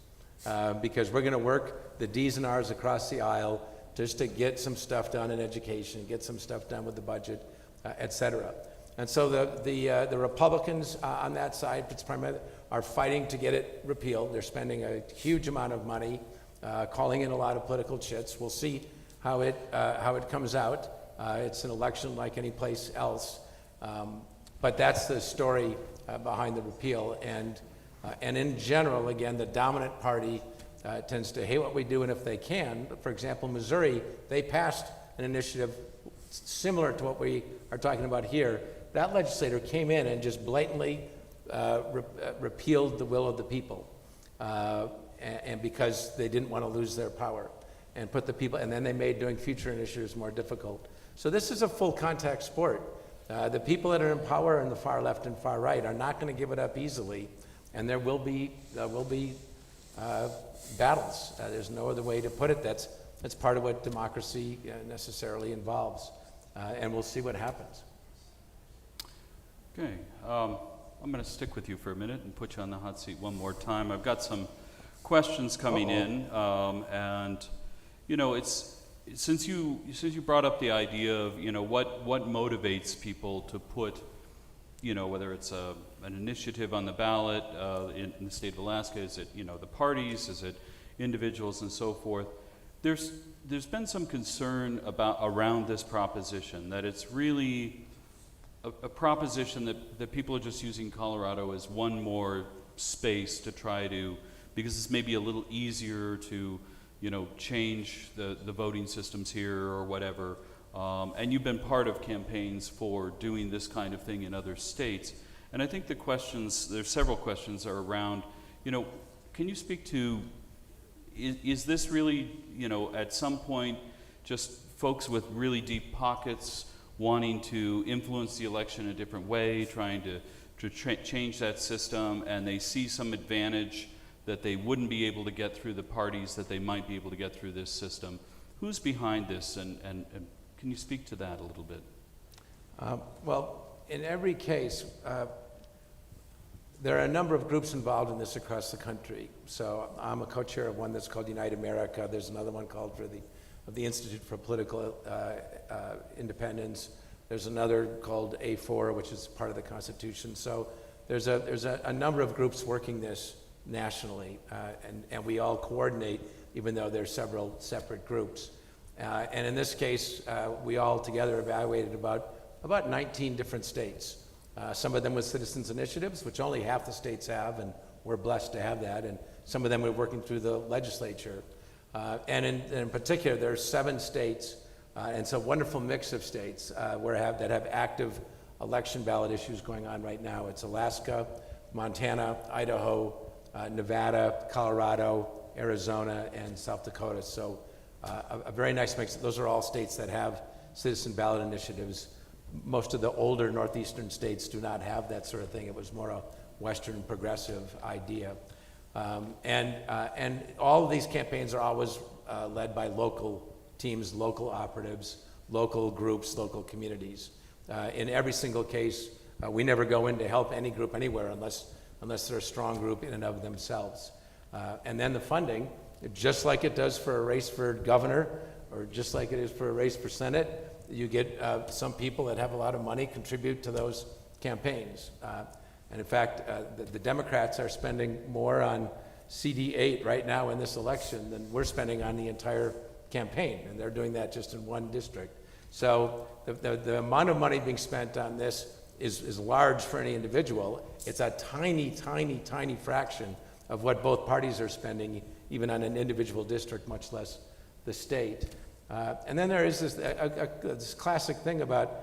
because we're going to work the D's and R's across the aisle just to get some stuff done in education, get some stuff done with the budget, et cetera. And so the Republicans on that side, it's primarily, are fighting to get it repealed. They're spending a huge amount of money, calling in a lot of political chits. We'll see how it comes out. It's an election like any place else. But that's the story behind the repeal. And in general, again, the dominant party tends to hate what we do, and if they can, for example, Missouri, they passed an initiative similar to what we are talking about here. That legislator came in and just blatantly repealed the will of the people, and because they didn't want to lose their power, and put the people, and then they made doing future initiatives more difficult. So this is a full contact sport. The people that are in power in the far left and far right are not going to give it up easily, and there will be battles. There's no other way to put it. That's part of what democracy necessarily involves, and we'll see what happens. Okay, I'm going to stick with you for a minute and put you on the hot seat one more time. I've got some questions coming in, and it's since you brought up the idea of what motivates people to put whether it's an initiative on the ballot in the state of Alaska, is it the parties, is it individuals, and so forth. There's been some concern around this proposition that it's really a proposition that people are just using Colorado as one more space to try to, because it's maybe a little easier to change the voting systems here or whatever. And you've been part of campaigns for doing this kind of thing in other states. And I think there's several questions are around, can you speak to, is this really, at some point, just folks with really deep pockets wanting to influence the election in a different way, trying to change that system, and they see some advantage that they wouldn't be able to get through the parties that they might be able to get through this system? Who's behind this, and can you speak to that a little bit? Well, in every case, there are a number of groups involved in this across the country. So I'm a co-chair of one that's called Unite America. There's another one called for the of the Institute for Political Independence. There's another called A4, which is part of the Constitution. So there's a number of groups working this nationally, and we all coordinate, even though there's several separate groups. And in this case, we all together evaluated about 19 different states. Some of them with citizens initiatives, which only half the states have, and we're blessed to have that. And some of them are working through the legislature. And in particular, there are 7 states, and it's a wonderful mix of states that have active election ballot issues going on right now. It's Alaska, Montana, Idaho, Nevada, Colorado, Arizona, and South Dakota. So a very nice mix. Those are all states that have citizen ballot initiatives. Most of the older northeastern states do not have that sort of thing. It was more a Western progressive idea. And all of these campaigns are always led by local teams, local operatives, local groups, local communities. In every single case, we never go in to help any group anywhere unless they're a strong group in and of themselves. And then the funding, just like it does for a race for governor, or just like it is for a race for Senate, you get some people that have a lot of money contribute to those campaigns. And in fact, the Democrats are spending more on CD8 right now in this election than we're spending on the entire campaign, and they're doing that just in one district. So the amount of money being spent on this is large for any individual. It's a tiny, tiny, tiny fraction of what both parties are spending, even on an individual district, much less the state. And then there is this classic thing about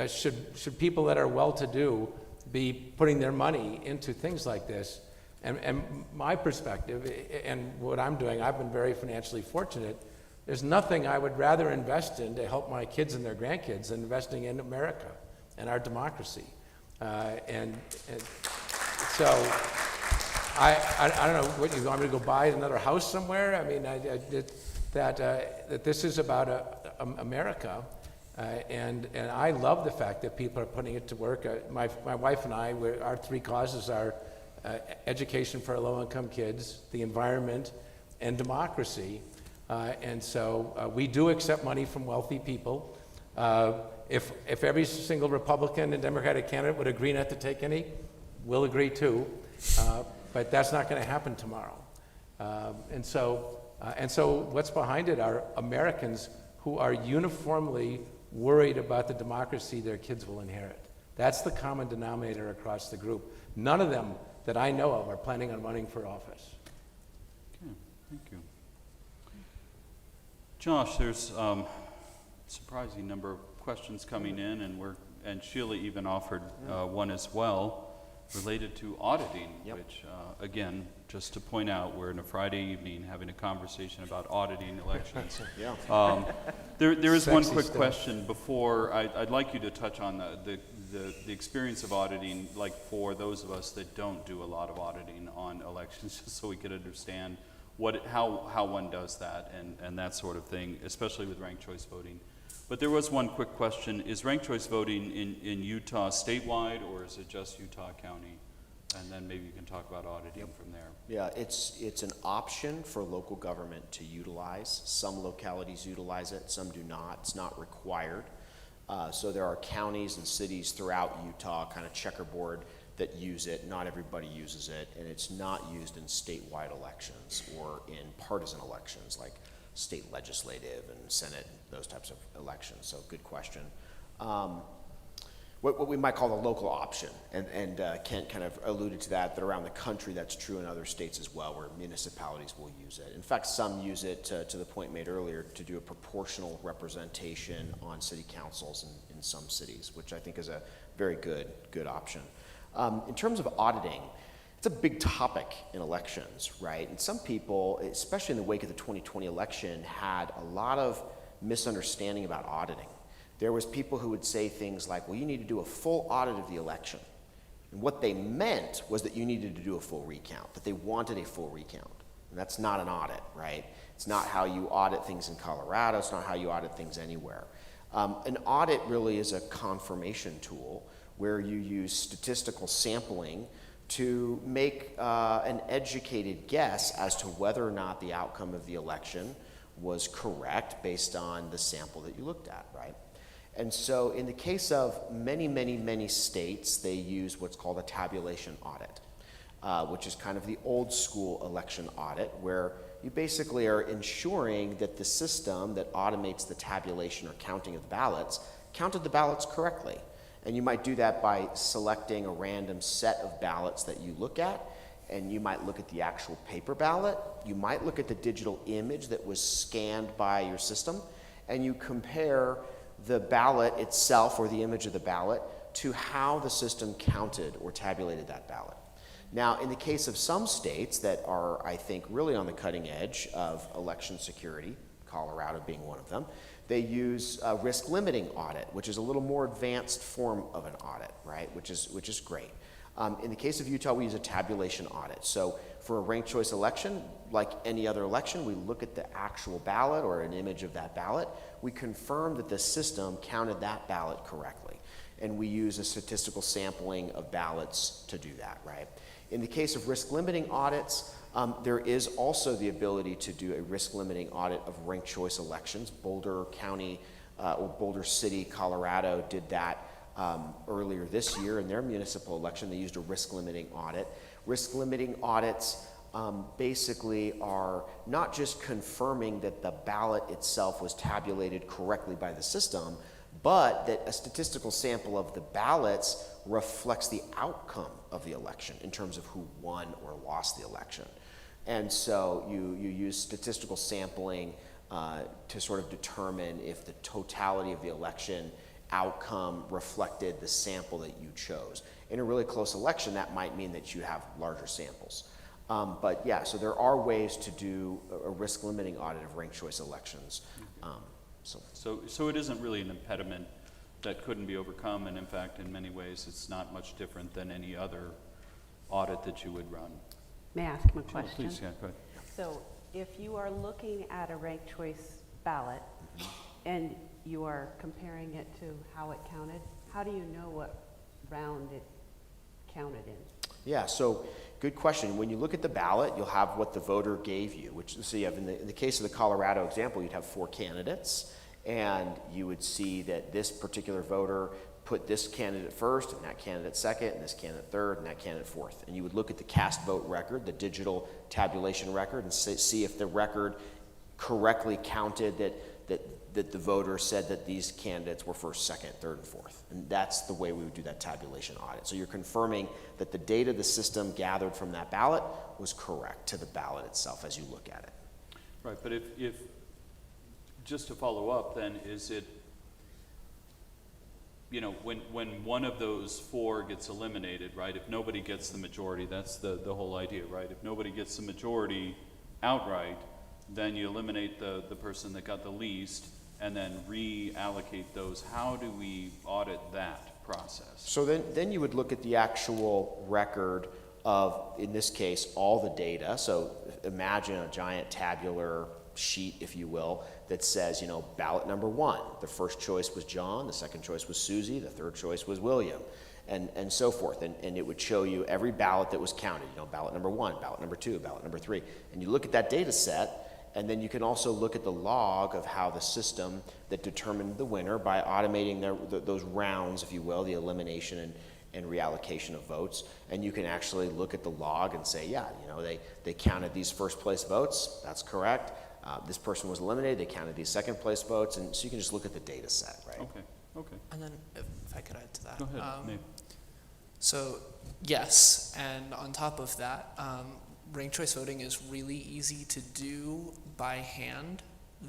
should people that are well-to-do be putting their money into things like this? And my perspective, and what I'm doing, I've been very financially fortunate. There's nothing I would rather invest in to help my kids and their grandkids than investing in America and our democracy. And so I don't know, what, you want me to go buy another house somewhere? I mean, that this is about America. And I love the fact that people are putting it to work. My wife and I, our 3 causes are education for our low-income kids, the environment, and democracy. And so we do accept money from wealthy people. If every single Republican and Democratic candidate would agree not to take any, we'll agree too. But that's not going to happen tomorrow. And so what's behind it are Americans who are uniformly worried about the democracy their kids will inherit. That's the common denominator across the group. None of them that I know of are planning on running for office. Okay, thank you. Josh, there's a surprising number of questions coming in, and Sheila even offered one as well, related to auditing, which, again, just to point out, we're in a Friday evening having a conversation about auditing elections. There is one quick question before. I'd like you to touch on the experience of auditing, like for those of us that don't do a lot of auditing on elections, just so we could understand how one does that and that sort of thing, especially with ranked choice voting. But there was one quick question. Is ranked choice voting in Utah statewide, or is it just Utah County? And then maybe you can talk about auditing from there. Yeah, it's an option for local government to utilize. Some localities utilize it, some do not. It's not required. So there are counties and cities throughout Utah, kind of checkerboard, that use it. Not everybody uses it, and it's not used in statewide elections or in partisan elections like state legislative and Senate, those types of elections. So good question. What we might call the local option, and Kent kind of alluded to that around the country that's true in other states as well, where municipalities will use it. In fact, some use it to the point made earlier to do a proportional representation on city councils in some cities, which I think is a very good option. In terms of auditing, it's a big topic in elections, right? And some people, especially in the wake of the 2020 election, had a lot of misunderstanding about auditing. There was people who would say things like, well, you need to do a full audit of the election. And what they meant was that you needed to do a full recount, that they wanted a full recount. And that's not an audit, right? It's not how you audit things in Colorado. It's not how you audit things anywhere. An audit really is a confirmation tool where you use statistical sampling to make an educated guess as to whether or not the outcome of the election was correct based on the sample that you looked at, right? And so in the case of many, many, many states, they use what's called a tabulation audit, which is kind of the old school election audit, where you basically are ensuring that the system that automates the tabulation or counting of the ballots counted the ballots correctly. And you might do that by selecting a random set of ballots that you look at, and you might look at the actual paper ballot, you might look at the digital image that was scanned by your system, and you compare the ballot itself or the image of the ballot to how the system counted or tabulated that ballot. Now, in the case of some states that are, I think, really on the cutting edge of election security, Colorado being one of them, they use a risk limiting audit, which is a little more advanced form of an audit, right, which is great. In the case of Utah, we use a tabulation audit. So for a ranked choice election, like any other election, we look at the actual ballot or an image of that ballot. We confirm that the system counted that ballot correctly. And we use a statistical sampling of ballots to do that, right? In the case of risk limiting audits, there is also the ability to do a risk limiting audit of ranked choice elections. Boulder County or Boulder City, Colorado did that earlier this year in their municipal election. They used a risk limiting audit. Risk limiting audits basically are not just confirming that the ballot itself was tabulated correctly by the system, but that a statistical sample of the ballots reflects the outcome of the election in terms of who won or lost the election. And so you use statistical sampling to sort of determine if the totality of the election outcome reflected the sample that you chose. In a really close election, that might mean that you have larger samples. But yeah, so there are ways to do a risk limiting audit of ranked choice elections. So it isn't really an impediment that couldn't be overcome, and in fact, in many ways, it's not much different than any other audit that you would run. May I ask him a Sure, question? please, yeah, go ahead. So if you are looking at a ranked choice ballot and you are comparing it to how it counted, how do you know what round it counted in? Yeah, so good question. When you look at the ballot, you'll have what the voter gave you, which, so you have in the case of the Colorado example, you'd have 4 candidates, and you would see that this particular voter put this candidate first, and that candidate second, and this candidate third, and that candidate fourth. And you would look at the cast vote record, the digital tabulation record, and see if the record correctly counted that the voter said that these candidates were first, second, third, and fourth. And that's the way we would do that tabulation audit. So you're confirming that the data the system gathered from that ballot was correct to the ballot itself as you look at it. Right, but if just to follow up then, is it, you know, when one of those 4 gets eliminated, right, if nobody gets the majority, that's the whole idea, right? If nobody gets the majority outright, then you eliminate the person that got the least and then reallocate those. How do we audit that process? So then you would look at the actual record of, in this case, all the data. So imagine a giant tabular sheet, if you will, that says, you know, ballot number 1, the first choice was John, the second choice was Susie, the third choice was William, and so forth. And it would show you every ballot that was counted, you know, ballot number 1, ballot number 2, ballot number 3. And you look at that data set, and then you can also look at the log of how the system that determined the winner by automating those rounds, if you will, the elimination and reallocation of votes. And you can actually look at the log and say, yeah, you know, they counted these first place votes, that's correct. This person was eliminated, they counted these second place votes, and so you can just look at the data set, right? Okay. And then if I could add to that. Go ahead, Nate. So yes, and on top of that, ranked choice voting is really easy to do by hand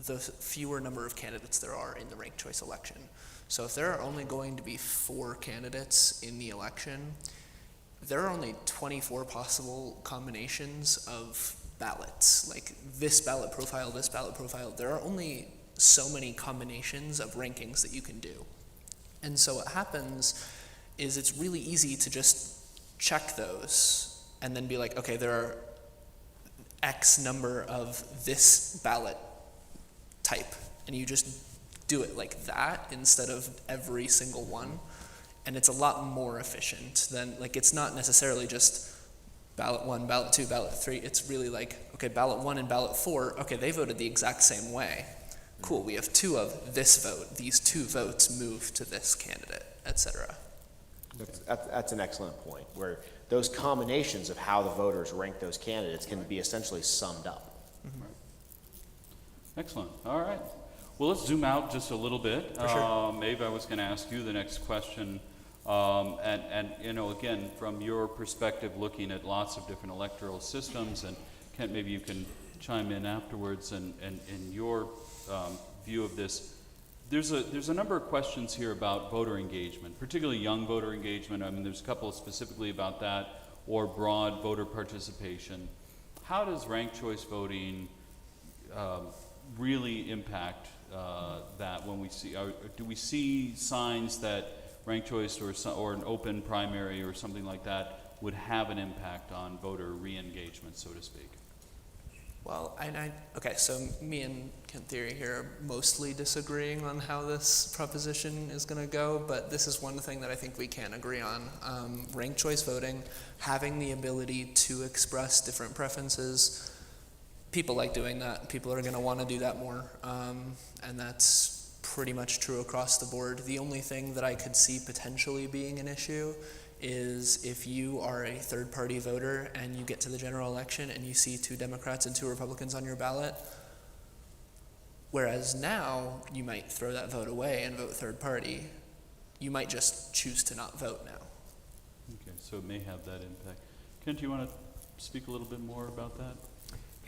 the fewer number of candidates there are in the ranked choice election. So if there are only going to be 4 candidates in the election, there are only 24 possible combinations of ballots. Like this ballot profile, there are only so many combinations of rankings that you can do. And so what happens is it's really easy to just check those and then be like, okay, there are X number of this ballot type, and you just do it like that instead of every single one, and it's a lot more efficient than, like, it's not necessarily just ballot 1, ballot 2, ballot 3. It's really like, okay, ballot 1 and ballot 4, okay, they voted the exact same way. Cool, we have 2 of this vote. These 2 votes move to this candidate, etc. That's an excellent point, where those combinations of how the voters rank those candidates can be essentially summed up. Mm-hmm. Excellent. All right. Well, let's zoom out just a little bit. For sure. Maybe I was going to ask you the next question. And you know, again, from your perspective, looking at lots of different electoral systems, and Kent, maybe you can chime in afterwards, and in your view of this, there's a number of questions here about voter engagement, particularly young voter engagement. I mean, there's a couple specifically about that, or broad voter participation. How does ranked choice voting really impact that when we see, do we see signs that ranked choice or an open primary or something like that would have an impact on voter re-engagement, so to speak? Well, okay, so me and Kent Theory here are mostly disagreeing on how this proposition is going to go, but this is one thing that I think we can agree on. Ranked choice voting, having the ability to express different preferences, people like doing that. People are going to want to do that more, and that's pretty much true across the board. The only thing that I could see potentially being an issue is if you are a third-party voter and you get to the general election and you see 2 Democrats and 2 Republicans on your ballot, whereas now you might throw that vote away and vote third-party. You might just choose to not vote now. Okay, so it may have that impact. Kent, do you want to speak a little bit more about that?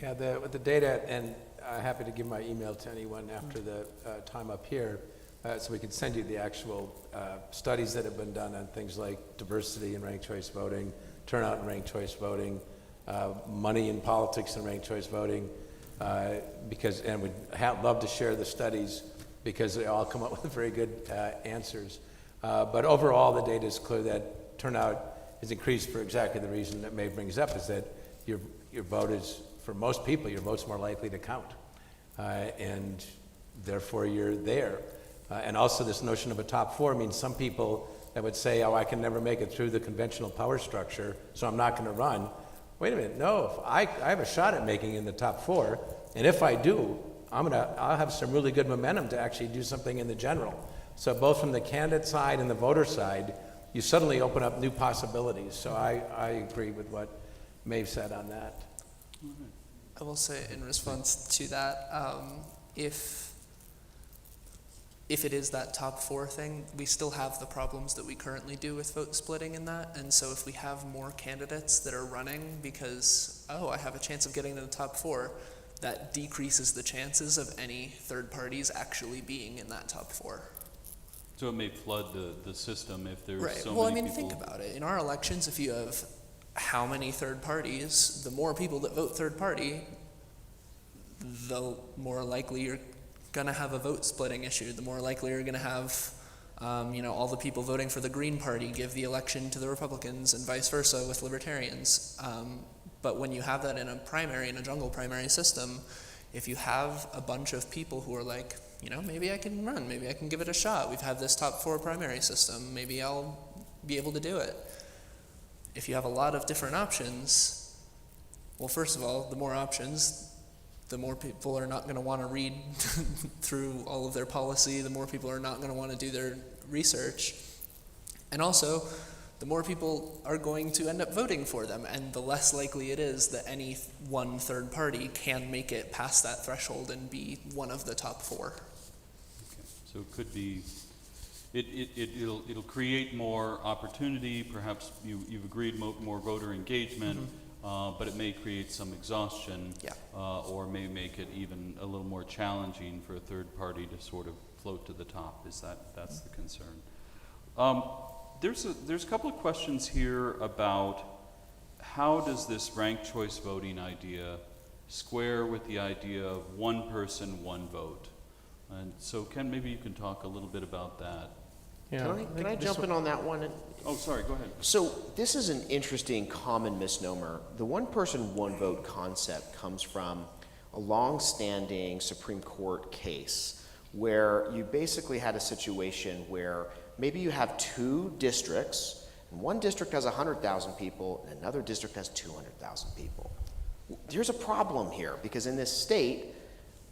Yeah, with the data, and I'm happy to give my email to anyone after the time up here, so we can send you the actual studies that have been done on things like diversity in ranked choice voting, turnout in ranked choice voting, money in politics in ranked choice voting, and we'd love to share the studies because they all come up with very good answers. But overall, the data is clear that turnout has increased for exactly the reason that Mae brings up, is that your vote is, for most people, your vote's more likely to count, and therefore you're there. And also this notion of a top 4 means some people that would say, oh, I can never make it through the conventional power structure, so I'm not going to run. Wait a minute, no, if I have a shot at making in the top 4, and if I do, I'll have some really good momentum to actually do something in the general. So both from the candidate side and the voter side, you suddenly open up new possibilities. So I agree with what Maeve said on that. I will say in response to that, if it is that top 4 thing, we still have the problems that we currently do with vote splitting in that. And so if we have more candidates that are running because, oh, I have a chance of getting to the top 4, that decreases the chances of any third parties actually being in that top 4. So it may flood the system if there's Right. so Well, I many mean, people. think about it. In our elections, if you have how many third parties, the more people that vote third party, the more likely you're going to have a vote splitting issue. The more likely you're going to have, all the people voting for the Green Party give the election to the Republicans and vice versa with Libertarians. But when you have that in a primary, in a jungle primary system, if you have a bunch of people who are like, maybe I can run, maybe I can give it a shot. We've had this top 4 primary system, maybe I'll be able to do it. If you have a lot of different options, well, first of all, the more options, the more people are not going to want to read through all of their policy, the more people are not going to want to do their research. And also, the more people are going to end up voting for them, and the less likely it is that any one third party can make it past that threshold and be one of the top 4. Okay. So it could be, it'll create more opportunity. Perhaps you've agreed more voter engagement. Mm-hmm. But it may create some exhaustion, Yeah. Or may make it even a little more challenging for a third party to sort of float to the top. That's the concern? There's a couple of questions here about how does this ranked choice voting idea square with the idea of one person, one vote? And so, Ken, maybe you can talk a little bit about that. Can I jump in on that one? Oh, sorry, go ahead. So this is an interesting common misnomer. The one person, one vote concept comes from a long-standing Supreme Court case where you basically had a situation where maybe you have 2 districts, And one district has 100,000 people, and another district has 200,000 people. There's a problem here, because in this state,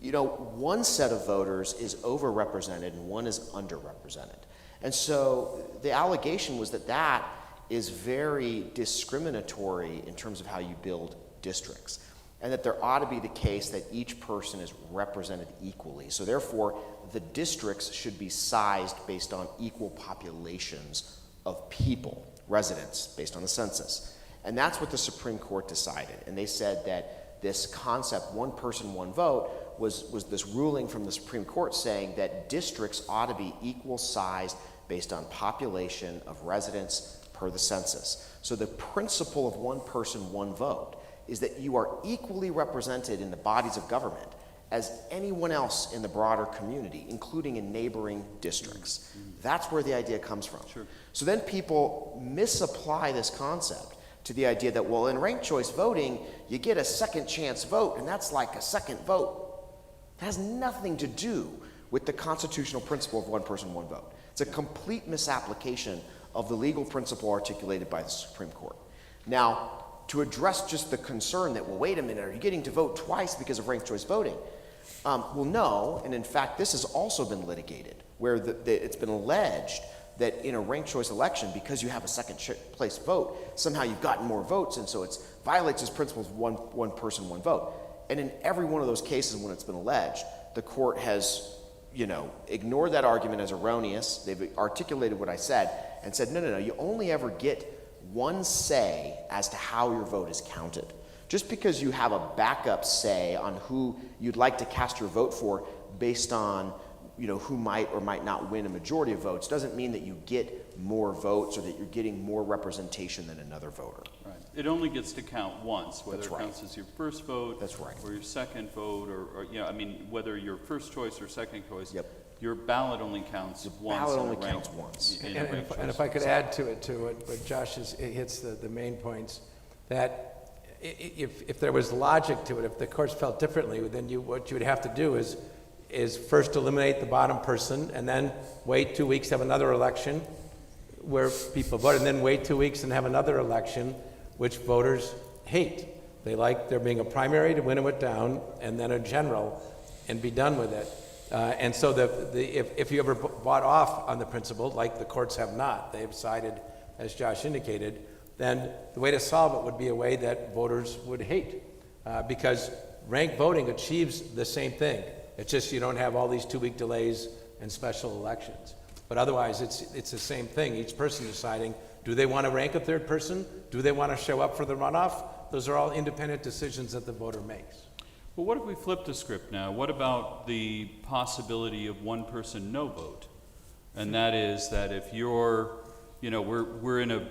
one set of voters is overrepresented and one is underrepresented. And so the allegation was that that is very discriminatory in terms of how you build districts, and that there ought to be the case that each person is represented equally. So therefore, the districts should be sized based on equal populations of people, residents, based on the census. And that's what the Supreme Court decided. And they said that this concept, one person, one vote, was this ruling from the Supreme Court saying that districts ought to be equal sized based on population of residents per the census. So the principle of one person, one vote is that you are equally represented in the bodies of government as anyone else in the broader community, including in neighboring districts. That's where the idea comes from. Sure. So then people misapply this concept to the idea that, well, in ranked choice voting, you get a second chance vote, and that's like a second vote. It has nothing to do with the constitutional principle of one person, one vote. It's a complete misapplication of the legal principle articulated by the Supreme Court. Now, to address just the concern that, well, wait a minute, are you getting to vote twice because of ranked choice voting? Well, no, and in fact, this has also been litigated, where it's been alleged that in a ranked choice election, because you have a second place vote, somehow you've gotten more votes, and so it violates this principle of one person, one vote. And in every one of those cases when it's been alleged, the court has, ignored that argument as erroneous. They've articulated what I said and said, no, you only ever get one say as to how your vote is counted. Just because you have a backup say on who you'd like to cast your vote for based on who might or might not win a majority of votes doesn't mean that you get more votes or that you're getting more representation than another voter. Right. It only gets to count once, whether That's it right. counts as your first vote That's right. or your second vote, or whether your first choice or second choice. Yep. Your ballot only counts once. ballot in a only ranked- counts once. in a And ranked if choice. I could add to it, but Josh hits the main points, that if there was logic to it, if the courts felt differently, then what you would have to do is first eliminate the bottom person, and then wait 2 weeks, have another election where people vote, and then wait 2 weeks and have another election which voters hate. They like there being a primary to winnow it down, and then a general, and be done with it. And so if you ever bought off on the principle, like the courts have not, they have sided, as Josh indicated, then the way to solve it would be a way that voters would hate, because ranked voting achieves the same thing. It's just you don't have all these 2-week delays and special elections. But otherwise, it's the same thing. Each person deciding, do they want to rank a third person? Do they want to show up for the runoff? Those are all independent decisions that the voter makes. Well, what if we flip the script now? What about the possibility of one person, no vote? And that is that if you're, we're in a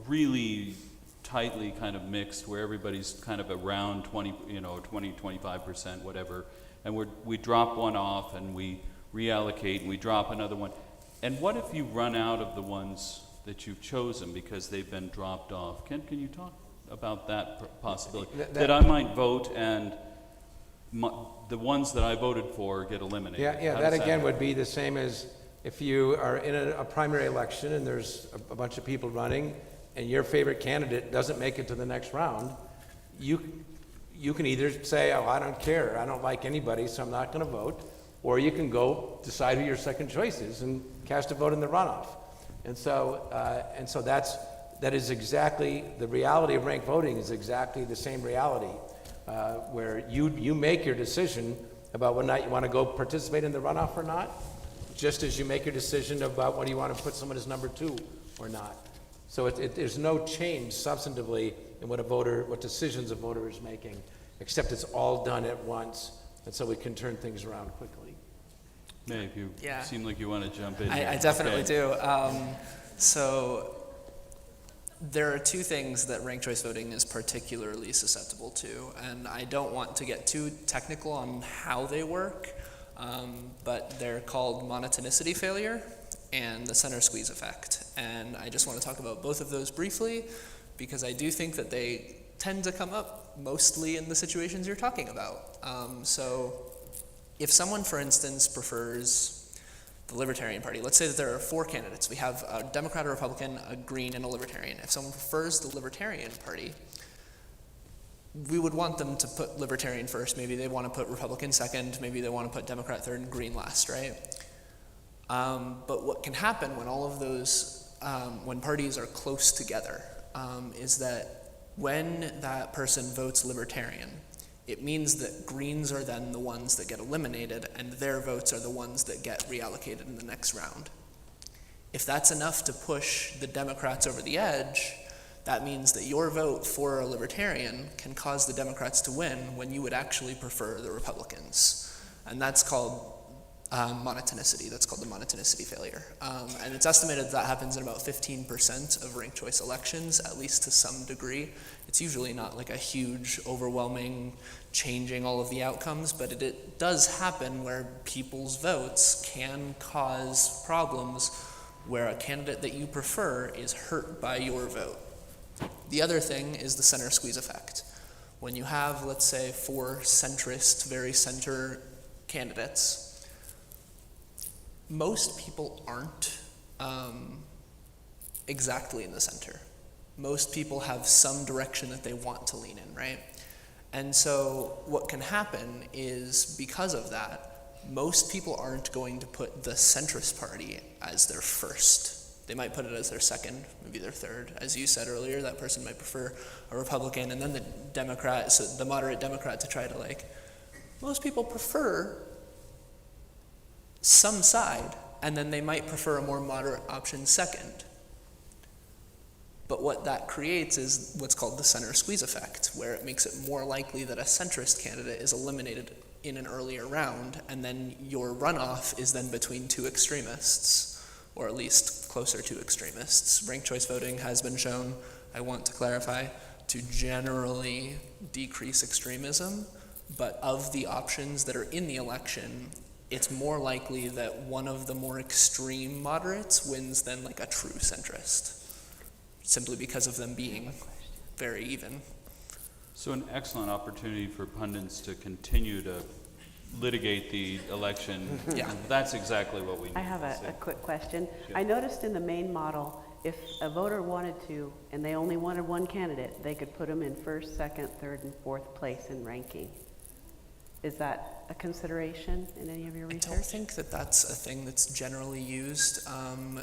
really tightly kind of mixed where everybody's kind of around 25%, whatever, and we drop one off and we reallocate and we drop another one. And what if you run out of the ones that you've chosen because they've been dropped off? Ken, can you talk about that possibility? That I might vote and the ones that I voted for get eliminated. Yeah, that again would be the same as if you are in a primary election and there's a bunch of people running and your favorite candidate doesn't make it to the next round, you can either say, oh, I don't care, I don't like anybody, so I'm not going to vote, or you can go decide who your second choice is and cast a vote in the runoff. And so that is exactly, the reality of ranked voting is exactly the same reality, where you make your decision about whether or not you want to go participate in the runoff or not, just as you make your decision about whether you want to put someone as number 2 or not. So there's no change substantively in what decisions a voter is making, except it's all done at once, and so we can turn things around quickly. Maeve, you Yeah. seem like you want to jump in. I definitely do. So there are two things that ranked choice voting is particularly susceptible to, and I don't want to get too technical on how they work, but they're called monotonicity failure and the center squeeze effect. And I just want to talk about both of those briefly, because I do think that they tend to come up mostly in the situations you're talking about. So if someone, for instance, prefers the Libertarian Party. Let's say that there are 4 candidates. We have a Democrat, a Republican, a Green, and a Libertarian. If someone prefers the Libertarian Party, we would want them to put Libertarian first. Maybe they want to put Republican second. Maybe they want to put Democrat third and Green last, right? But what can happen when all of those, when parties are close together, is that when that person votes Libertarian, it means that Greens are then the ones that get eliminated and their votes are the ones that get reallocated in the next round. If that's enough to push the Democrats over the edge, that means that your vote for a Libertarian can cause the Democrats to win when you would actually prefer the Republicans. And that's called monotonicity. That's called the monotonicity failure. And it's estimated that happens in about 15% of ranked choice elections, at least to some degree. It's usually not like a huge, overwhelming, changing all of the outcomes, but it does happen where people's votes can cause problems where a candidate that you prefer is hurt by your vote. The other thing is the center squeeze effect. When you have, let's say, 4 centrist, very center candidates, most people aren't exactly in the center. Most people have some direction that they want to lean in, right? And so what can happen is, because of that, most people aren't going to put the centrist party as their first. They might put it as their second, maybe their third. As you said earlier, that person might prefer a Republican, and then the Democrat, so the moderate Democrat, to try to most people prefer some side, and then they might prefer a more moderate option second. But what that creates is what's called the center squeeze effect, where it makes it more likely that a centrist candidate is eliminated in an earlier round, and then your runoff is then between 2 extremists, or at least closer to extremists. Ranked choice voting has been shown, I want to clarify, to generally decrease extremism, but of the options that are in the election, it's more likely that one of the more extreme moderates wins than a true centrist, simply because of them being very even. So an excellent opportunity for pundits to continue to litigate the election. Yeah. That's exactly what we need. I have to see. a quick question. Sure. I noticed in the main model, if a voter wanted to, and they only wanted one candidate, they could put them in first, second, third, and fourth place in ranking. Is that a consideration in any of your research? I don't think that that's a thing that's generally used.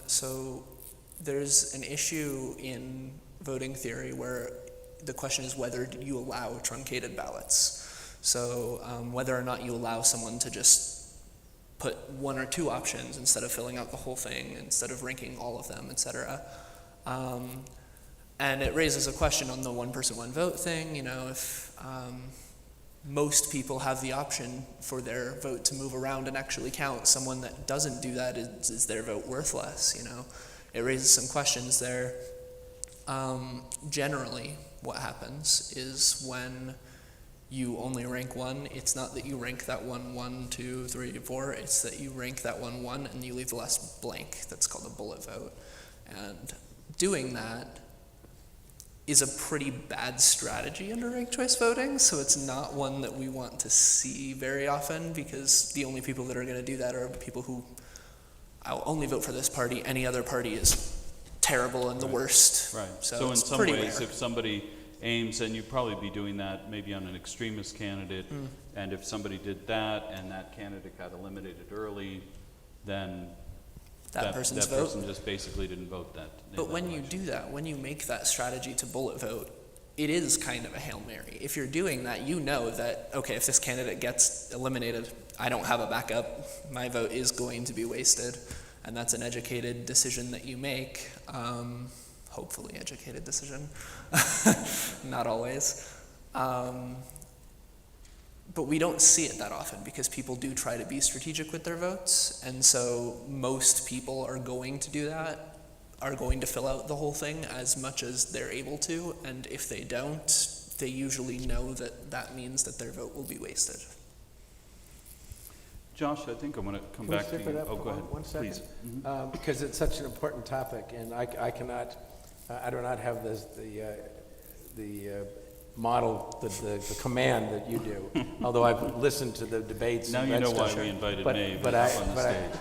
So there's an issue in voting theory where the question is whether you allow truncated ballots. So whether or not you allow someone to just put 1 or 2 options instead of filling out the whole thing, instead of ranking all of them, etc. And it raises a question on the 1 person, 1 vote thing. If most people have the option for their vote to move around and actually count, someone that doesn't do that, is their vote worthless? It raises some questions there. Generally, what happens is when you only rank 1, it's not that you rank that 1, 2, 3, 4, it's that you rank that 1 and you leave the last blank. That's called a bullet vote. And doing that is a pretty bad strategy under ranked choice voting, so it's not one that we want to see very often, because the only people that are going to do that are people who, I'll only vote for this party, any other party is terrible and the worst. Right. So in it's some pretty ways, rare. if somebody aims, and you'd probably be doing that maybe on an extremist candidate, and if somebody did that and that candidate got eliminated early, then that person's vote. person just basically didn't vote that. But when you do that, when you make that strategy to bullet vote, it is kind of a Hail Mary. If you're doing that, you know that, okay, if this candidate gets eliminated, I don't have a backup. My vote is going to be wasted. And that's an educated decision that you make. Hopefully educated decision. Not always. But we don't see it that often because people do try to be strategic with their votes. And so most people are going to do that, are going to fill out the whole thing as much as they're able to. And if they don't, they usually know that that means that their vote will be wasted. Josh, I think I'm going to come Can we back to skip you. it up Oh, for go ahead. one second? Please. Because it's such an important topic, and I do not have the model the command that you do, although I've listened to the debates. Now and you that know why stuff. we invited But- Maeve but up I- on the but I- stage.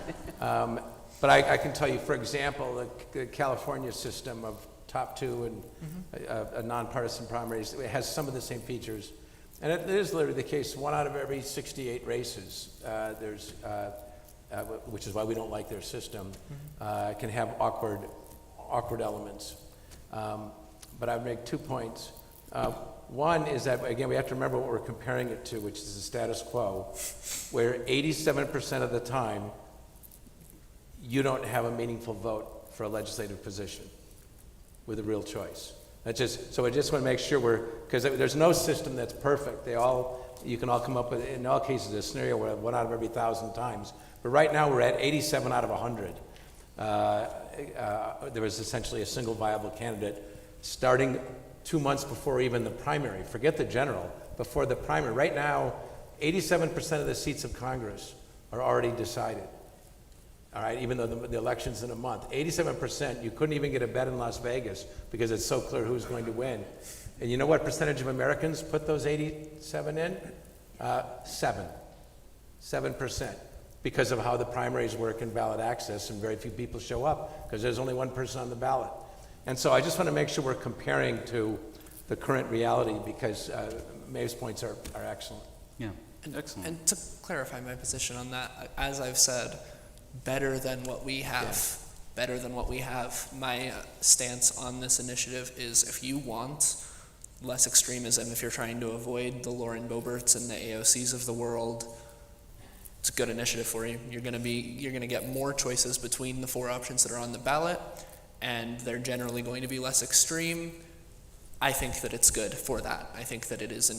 But I can tell you, for example, the California system of top two and a nonpartisan primaries, it has some of the same features. And it is literally the case, 1 out of every 68 races, which is why we don't like their system, can have awkward elements. But I would make 2 points. One is that, again, we have to remember what we're comparing it to, which is the status quo, where 87% of the time, you don't have a meaningful vote for a legislative position with a real choice. So I just want to make sure because there's no system that's perfect. You can all come up with, in all cases, a scenario where 1 out of every 1,000 times. But right now we're at 87 out of 100. There was essentially a single viable candidate starting 2 months before even the primary. Forget the general, before the primary. Right now, 87% of the seats of Congress are already decided. All right, even though the election's in a month. 87%, you couldn't even get a bet in Las Vegas because it's so clear who's going to win. And you know what percentage of Americans put those 87 in? 7%. Because of how the primaries work in ballot access, and very few people show up because there's only one person on the ballot. And so I just want to make sure we're comparing to the current reality because Maeve's points are excellent. Yeah, excellent. And to clarify my position on that, as I've said, better than what we have. Better than what we have. My stance on this initiative is if you want less extremism, if you're trying to avoid the Lauren Boeberts and the AOCs of the world, it's a good initiative for you. You're going to get more choices between the 4 options that are on the ballot, and they're generally going to be less extreme. I think that it's good for that. I think that it is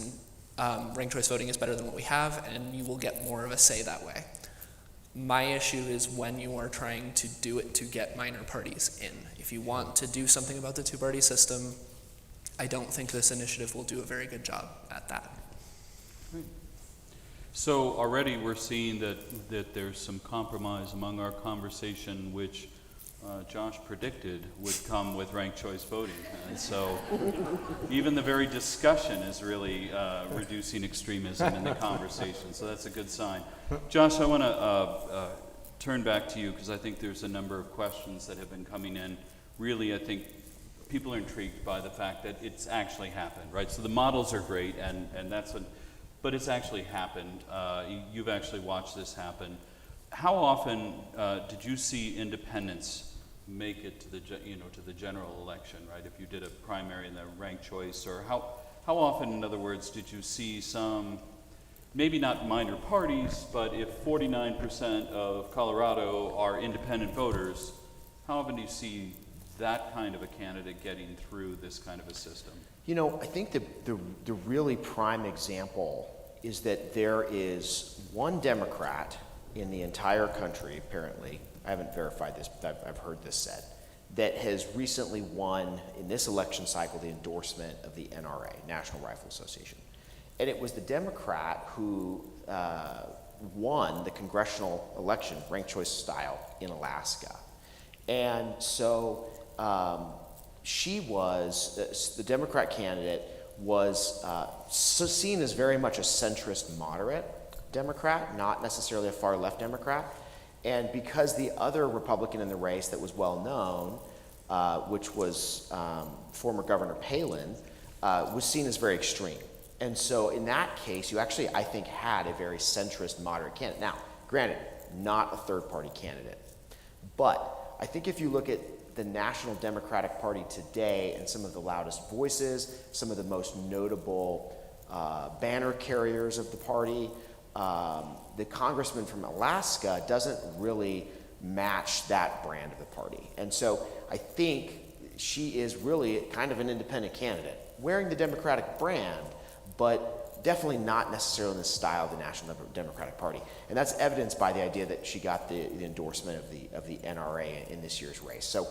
ranked choice voting is better than what we have, and you will get more of a say that way. My issue is when you are trying to do it to get minor parties in. If you want to do something about the 2-party system, I don't think this initiative will do a very good job at that. Great. So already we're seeing that there's some compromise among our conversation, which Josh predicted would come with ranked choice voting. And so even the very discussion is really reducing extremism in the conversation. So that's a good sign. Josh, I want to turn back to you because I think there's a number of questions that have been coming in. Really, I think people are intrigued by the fact that it's actually happened, right? So the models are great, but it's actually happened. You've actually watched this happen. How often did you see independents make it to the general election, right? If you did a primary and then ranked choice, or how often, in other words, did you see some, maybe not minor parties, but if 49% of Colorado are independent voters, how often do you see that kind of a candidate getting through this kind of a system? You know, I think the really prime example is that there is one Democrat in the entire country, apparently, I haven't verified this, but I've heard this said, that has recently won, in this election cycle, the endorsement of the NRA, National Rifle Association. And it was the Democrat who won the congressional election, ranked choice style, in Alaska. And so the Democrat candidate was seen as very much a centrist moderate Democrat, not necessarily a far left Democrat. And because the other Republican in the race that was well known, which was former Governor Palin, was seen as very extreme. And so in that case, you actually, I think, had a very centrist moderate candidate. Now, granted, not a third-party candidate. But I think if you look at the National Democratic Party today and some of the loudest voices, some of the most notable banner carriers of the party, the congressman from Alaska doesn't really match that brand of the party. And so I think she is really kind of an independent candidate, wearing the Democratic brand, but definitely not necessarily in the style of the National Democratic Party. And that's evidenced by the idea that she got the endorsement of the NRA in this year's race. So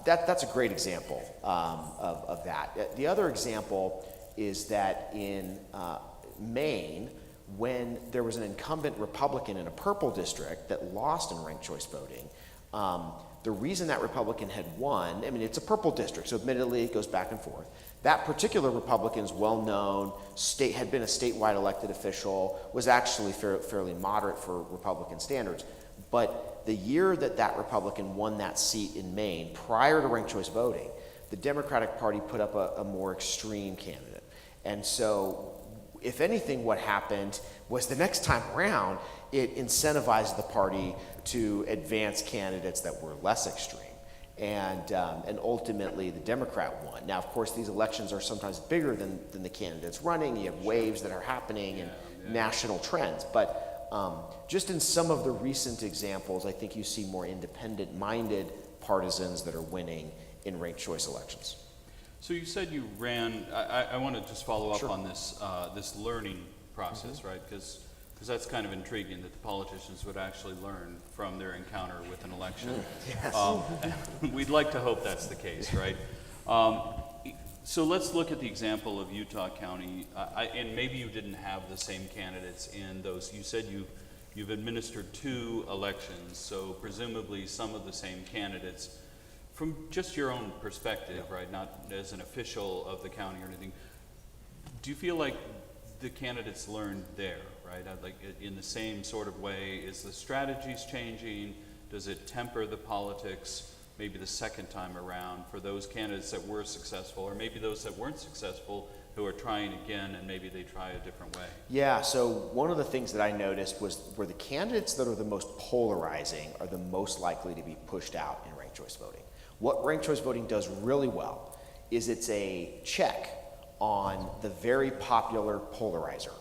that's a great example of that. The other example is that in Maine, when there was an incumbent Republican in a purple district that lost in ranked choice voting, The reason that Republican had won, I mean, it's a purple district, so admittedly it goes back and forth. That particular Republican's well-known, had been a statewide elected official, was actually fairly moderate for Republican standards. But the year that Republican won that seat in Maine, prior to ranked choice voting, the Democratic Party put up a more extreme candidate. And so, if anything, what happened was the next time around, it incentivized the party to advance candidates that were less extreme. And ultimately, the Democrat won. Now, of course, these elections are sometimes bigger than the candidates running. You have waves that are happening and national trends. But just in some of the recent examples, I think you see more independent-minded partisans that are winning in ranked choice elections. So you said you ran, I want to just follow up Sure. on this learning process, right? Because that's kind of intriguing that the politicians would actually learn from their encounter with an election. Yes. We'd like to hope that's the case, right? So let's look at the example of Utah County, and maybe you didn't have the same candidates in those. You said you've administered 2 elections, so presumably some of the same candidates. From just your own perspective, right, not as an official of the county or anything, do you feel like the candidates learned there, right? Like in the same sort of way, is the strategies changing? Does it temper the politics maybe the second time around for those candidates that were successful, or maybe those that weren't successful who are trying again and maybe they try a different way? Yeah, so one of the things that I noticed were the candidates that are the most polarizing are the most likely to be pushed out in ranked choice voting. What ranked choice voting does really well is it's a check on the very popular polarizer.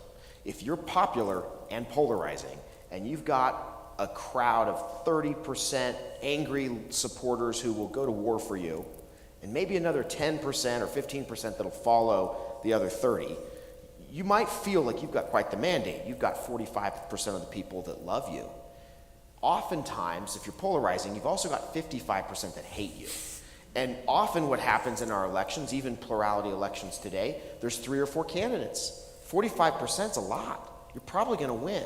If you're popular and polarizing, and you've got a crowd of 30% angry supporters who will go to war for you, and maybe another 10% or 15% that'll follow the other 30, you might feel like you've got quite the mandate. You've got 45% of the people that love you. Oftentimes, if you're polarizing, you've also got 55% that hate you. And often what happens in our elections, even plurality elections today, there's 3 or 4 candidates. 45% is a lot. You're probably going to win.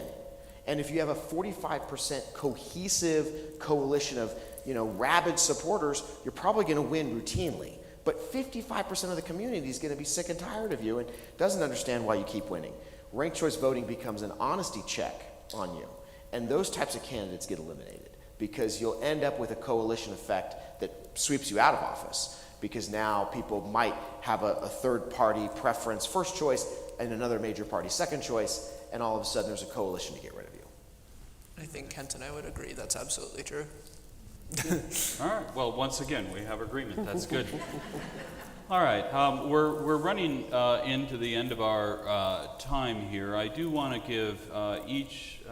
And if you have a 45% cohesive coalition of, rabid supporters, you're probably going to win routinely. But 55% of the community is going to be sick and tired of you and doesn't understand why you keep winning. Ranked choice voting becomes an honesty check on you. And those types of candidates get eliminated because you'll end up with a coalition effect that sweeps you out of office, because now people might have a third party preference first choice and another major party second choice, and all of a sudden there's a coalition to get rid of you. I think Kent and I would agree that's absolutely true. All right, well, once again, we have agreement. That's good. All right, we're running into the end of our time here. I do want to give each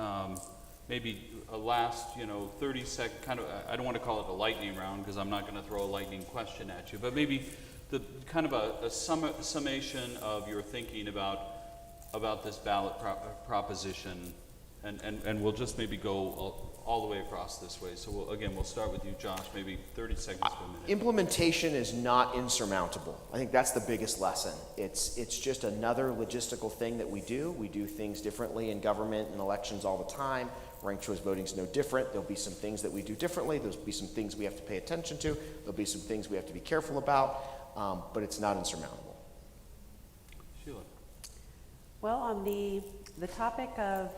maybe a last 30-second kind of, I don't want to call it a lightning round because I'm not going to throw a lightning question at you, but maybe the kind of a summation of your thinking about this ballot proposition, and we'll just maybe go all the way across this way. So we'll start with you, Josh, maybe 30 seconds to a minute. Implementation is not insurmountable. I think that's the biggest lesson. It's just another logistical thing that we do. We do things differently in government and elections all the time. Ranked choice voting is no different. There'll be some things that we do differently. There'll be some things we have to pay attention to. There'll be some things we have to be careful about, but it's not insurmountable. Sheila. Well, on the topic of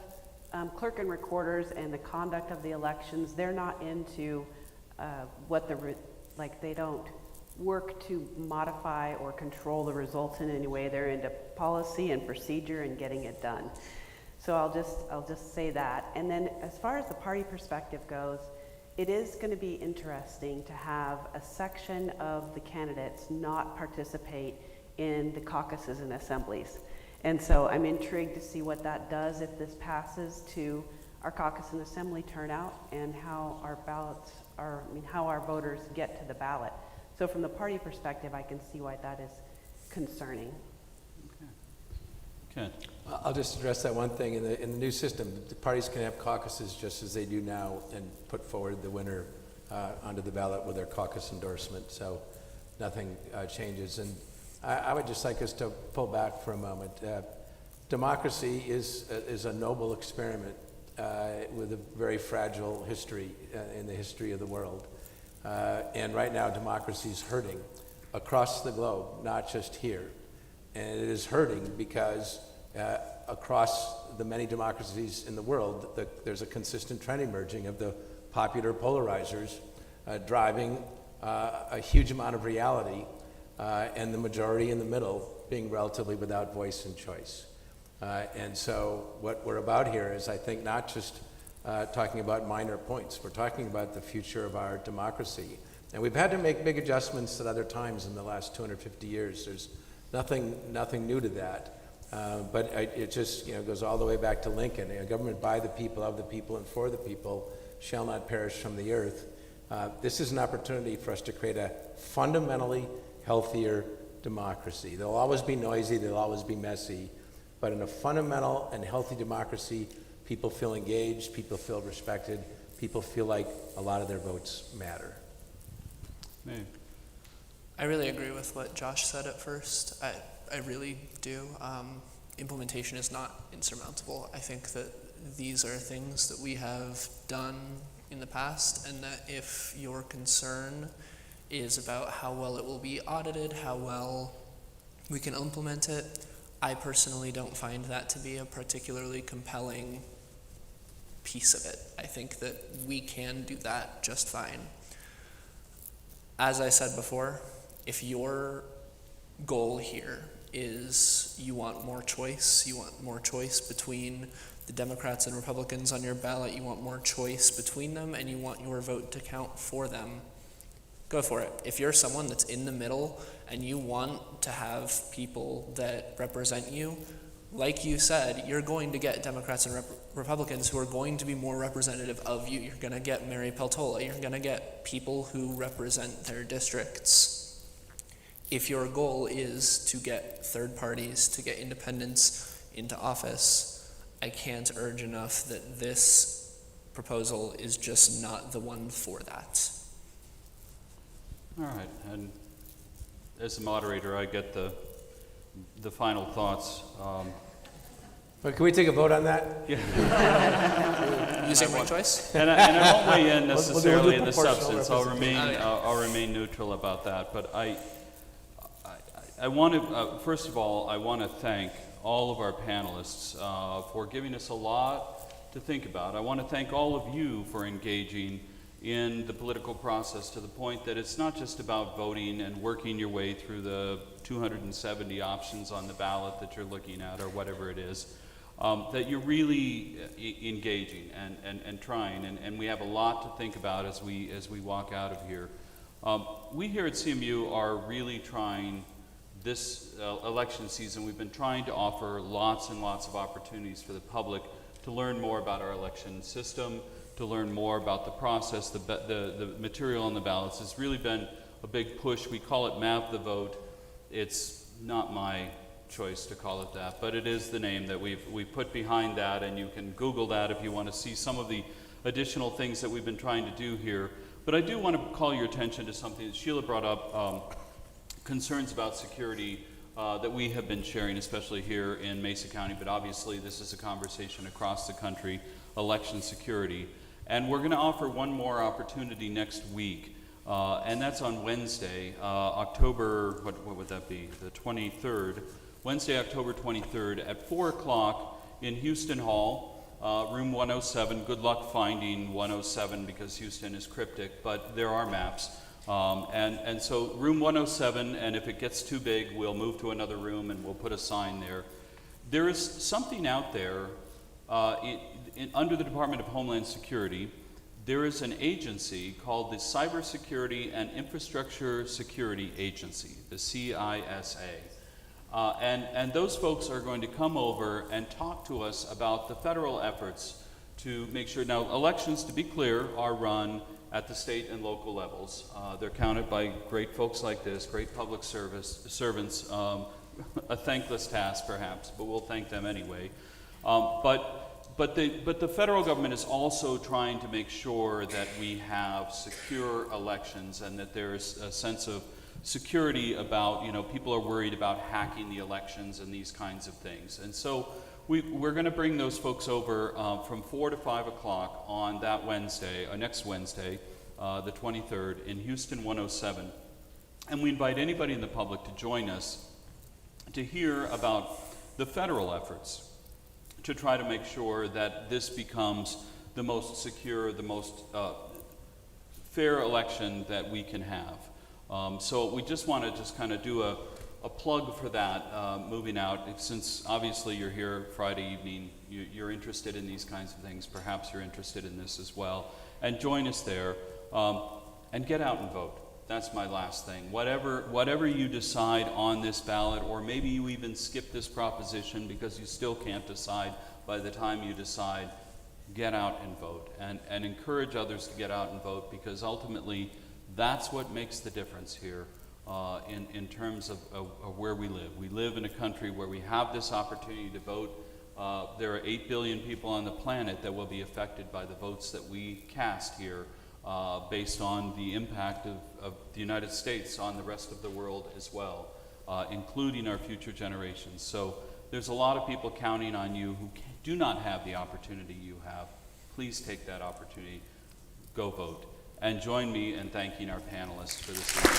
clerk and recorders and the conduct of the elections, they're not into they don't work to modify or control the results in any way. They're into policy and procedure and getting it done. So I'll just say that. And then as far as the party perspective goes, it is going to be interesting to have a section of the candidates not participate in the caucuses and assemblies. And so I'm intrigued to see what that does if this passes to our caucus and assembly turnout and how our how our voters get to the ballot. So from the party perspective, I can see why that is concerning. Okay. I'll just address that one thing. In the new system, the parties can have caucuses just as they do now and put forward the winner onto the ballot with their caucus endorsement. So nothing changes. And I would just like us to pull back for a moment. Democracy is a noble experiment with a very fragile history in the history of the world. And right now, democracy is hurting across the globe, not just here. And it is hurting because across the many democracies in the world, there's a consistent trend emerging of the popular polarizers driving a huge amount of reality, and the majority in the middle being relatively without voice and choice. And so what we're about here is, I think, not just talking about minor points. We're talking about the future of our democracy. And we've had to make big adjustments at other times in the last 250 years. There's nothing new to that. But it just goes all the way back to Lincoln. Government by the people, of the people, and for the people shall not perish from the earth. This is an opportunity for us to create a fundamentally healthier democracy. They'll always be noisy, they'll always be messy, but in a fundamental and healthy democracy, people feel engaged, people feel respected, people feel like a lot of their votes matter. Maybe. I really agree with what Josh said at first. I really do. Implementation is not insurmountable. I think that these are things that we have done in the past, and that if your concern is about how well it will be audited, how well we can implement it, I personally don't find that to be a particularly compelling piece of it. I think that we can do that just fine. As I said before, if your goal here is you want more choice between the Democrats and Republicans on your ballot, you want more choice between them, and you want your vote to count for them, go for it. If you're someone that's in the middle and you want to have people that represent you, like you said, you're going to get Democrats and Republicans who are going to be more representative of you. You're going to get Mary Peltola. You're going to get people who represent their districts. If your goal is to get third parties, to get independents into office, I can't urge enough that this proposal is just not the one for that. All right, and as the moderator, I get the final thoughts. But can we take a vote on that? You say ranked choice? And I won't weigh in We'll do necessarily in the proportional substance. I'll representation. remain neutral about that. But I want to first of all, I want to thank all of our panelists for giving us a lot to think about. I want to thank all of you for engaging in the political process to the point that it's not just about voting and working your way through the 270 options on the ballot that you're looking at, or whatever it is, that you're really engaging and trying, and we have a lot to think about as we walk out of here. We here at CMU are really trying this election season. We've been trying to offer lots and lots of opportunities for the public to learn more about our election system, to learn more about the process, the material on the ballots. It's really been a big push. We call it Map the Vote. It's not my choice to call it that, but it is the name that we've put behind that, and you can Google that if you want to see some of the additional things that we've been trying to do here. But I do want to call your attention to something that Sheila brought up, concerns about security that we have been sharing, especially here in Mesa County, but obviously this is a conversation across the country, election security. And we're going to offer one more opportunity next week, and that's on Wednesday, October, what would that be, the 23rd, Wednesday, October 23rd at 4 o'clock in Houston Hall, room 107. Good luck finding 107 because Houston is cryptic, but there are maps. And so room 107, and if it gets too big, we'll move to another room and we'll put a sign there. There is something out there under the Department of Homeland Security. There is an agency called the Cybersecurity and Infrastructure Security Agency, the CISA. And those folks are going to come over and talk to us about the federal efforts to make sure, now elections, to be clear, are run at the state and local levels. They're counted by great folks like this, great public servants, a thankless task perhaps, but we'll thank them anyway. But the federal government is also trying to make sure that we have secure elections and that there's a sense of security about, people are worried about hacking the elections and these kinds of things. And so we're going to bring those folks over from 4 to 5 o'clock on that Wednesday, next Wednesday, the 23rd, in Houston 107. And we invite anybody in the public to join us to hear about the federal efforts to try to make sure that this becomes the most secure, the most fair election that we can have. So we just want to just kind of do a plug for that moving out, since obviously you're here Friday evening, you're interested in these kinds of things, perhaps you're interested in this as well, and join us there, and get out and vote. That's my last thing. Whatever you decide on this ballot, or maybe you even skip this proposition because you still can't decide by the time you decide, get out and vote, and encourage others to get out and vote, because ultimately that's what makes the difference here in terms of where we live. We live in a country where we have this opportunity to vote. There are 8 billion people on the planet that will be affected by the votes that we cast here, based on the impact of the United States on the rest of the world as well, including our future generations. So there's a lot of people counting on you who do not have the opportunity you have. Please take that opportunity. Go vote. And join me in thanking our panelists for this evening.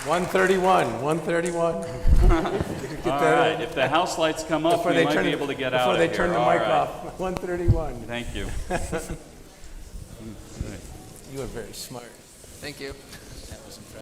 131. All right, if the house lights come up, we might be able to get out of here. Before they turn the mic off. 131. Thank you. You are very smart. Thank you. That was impressive.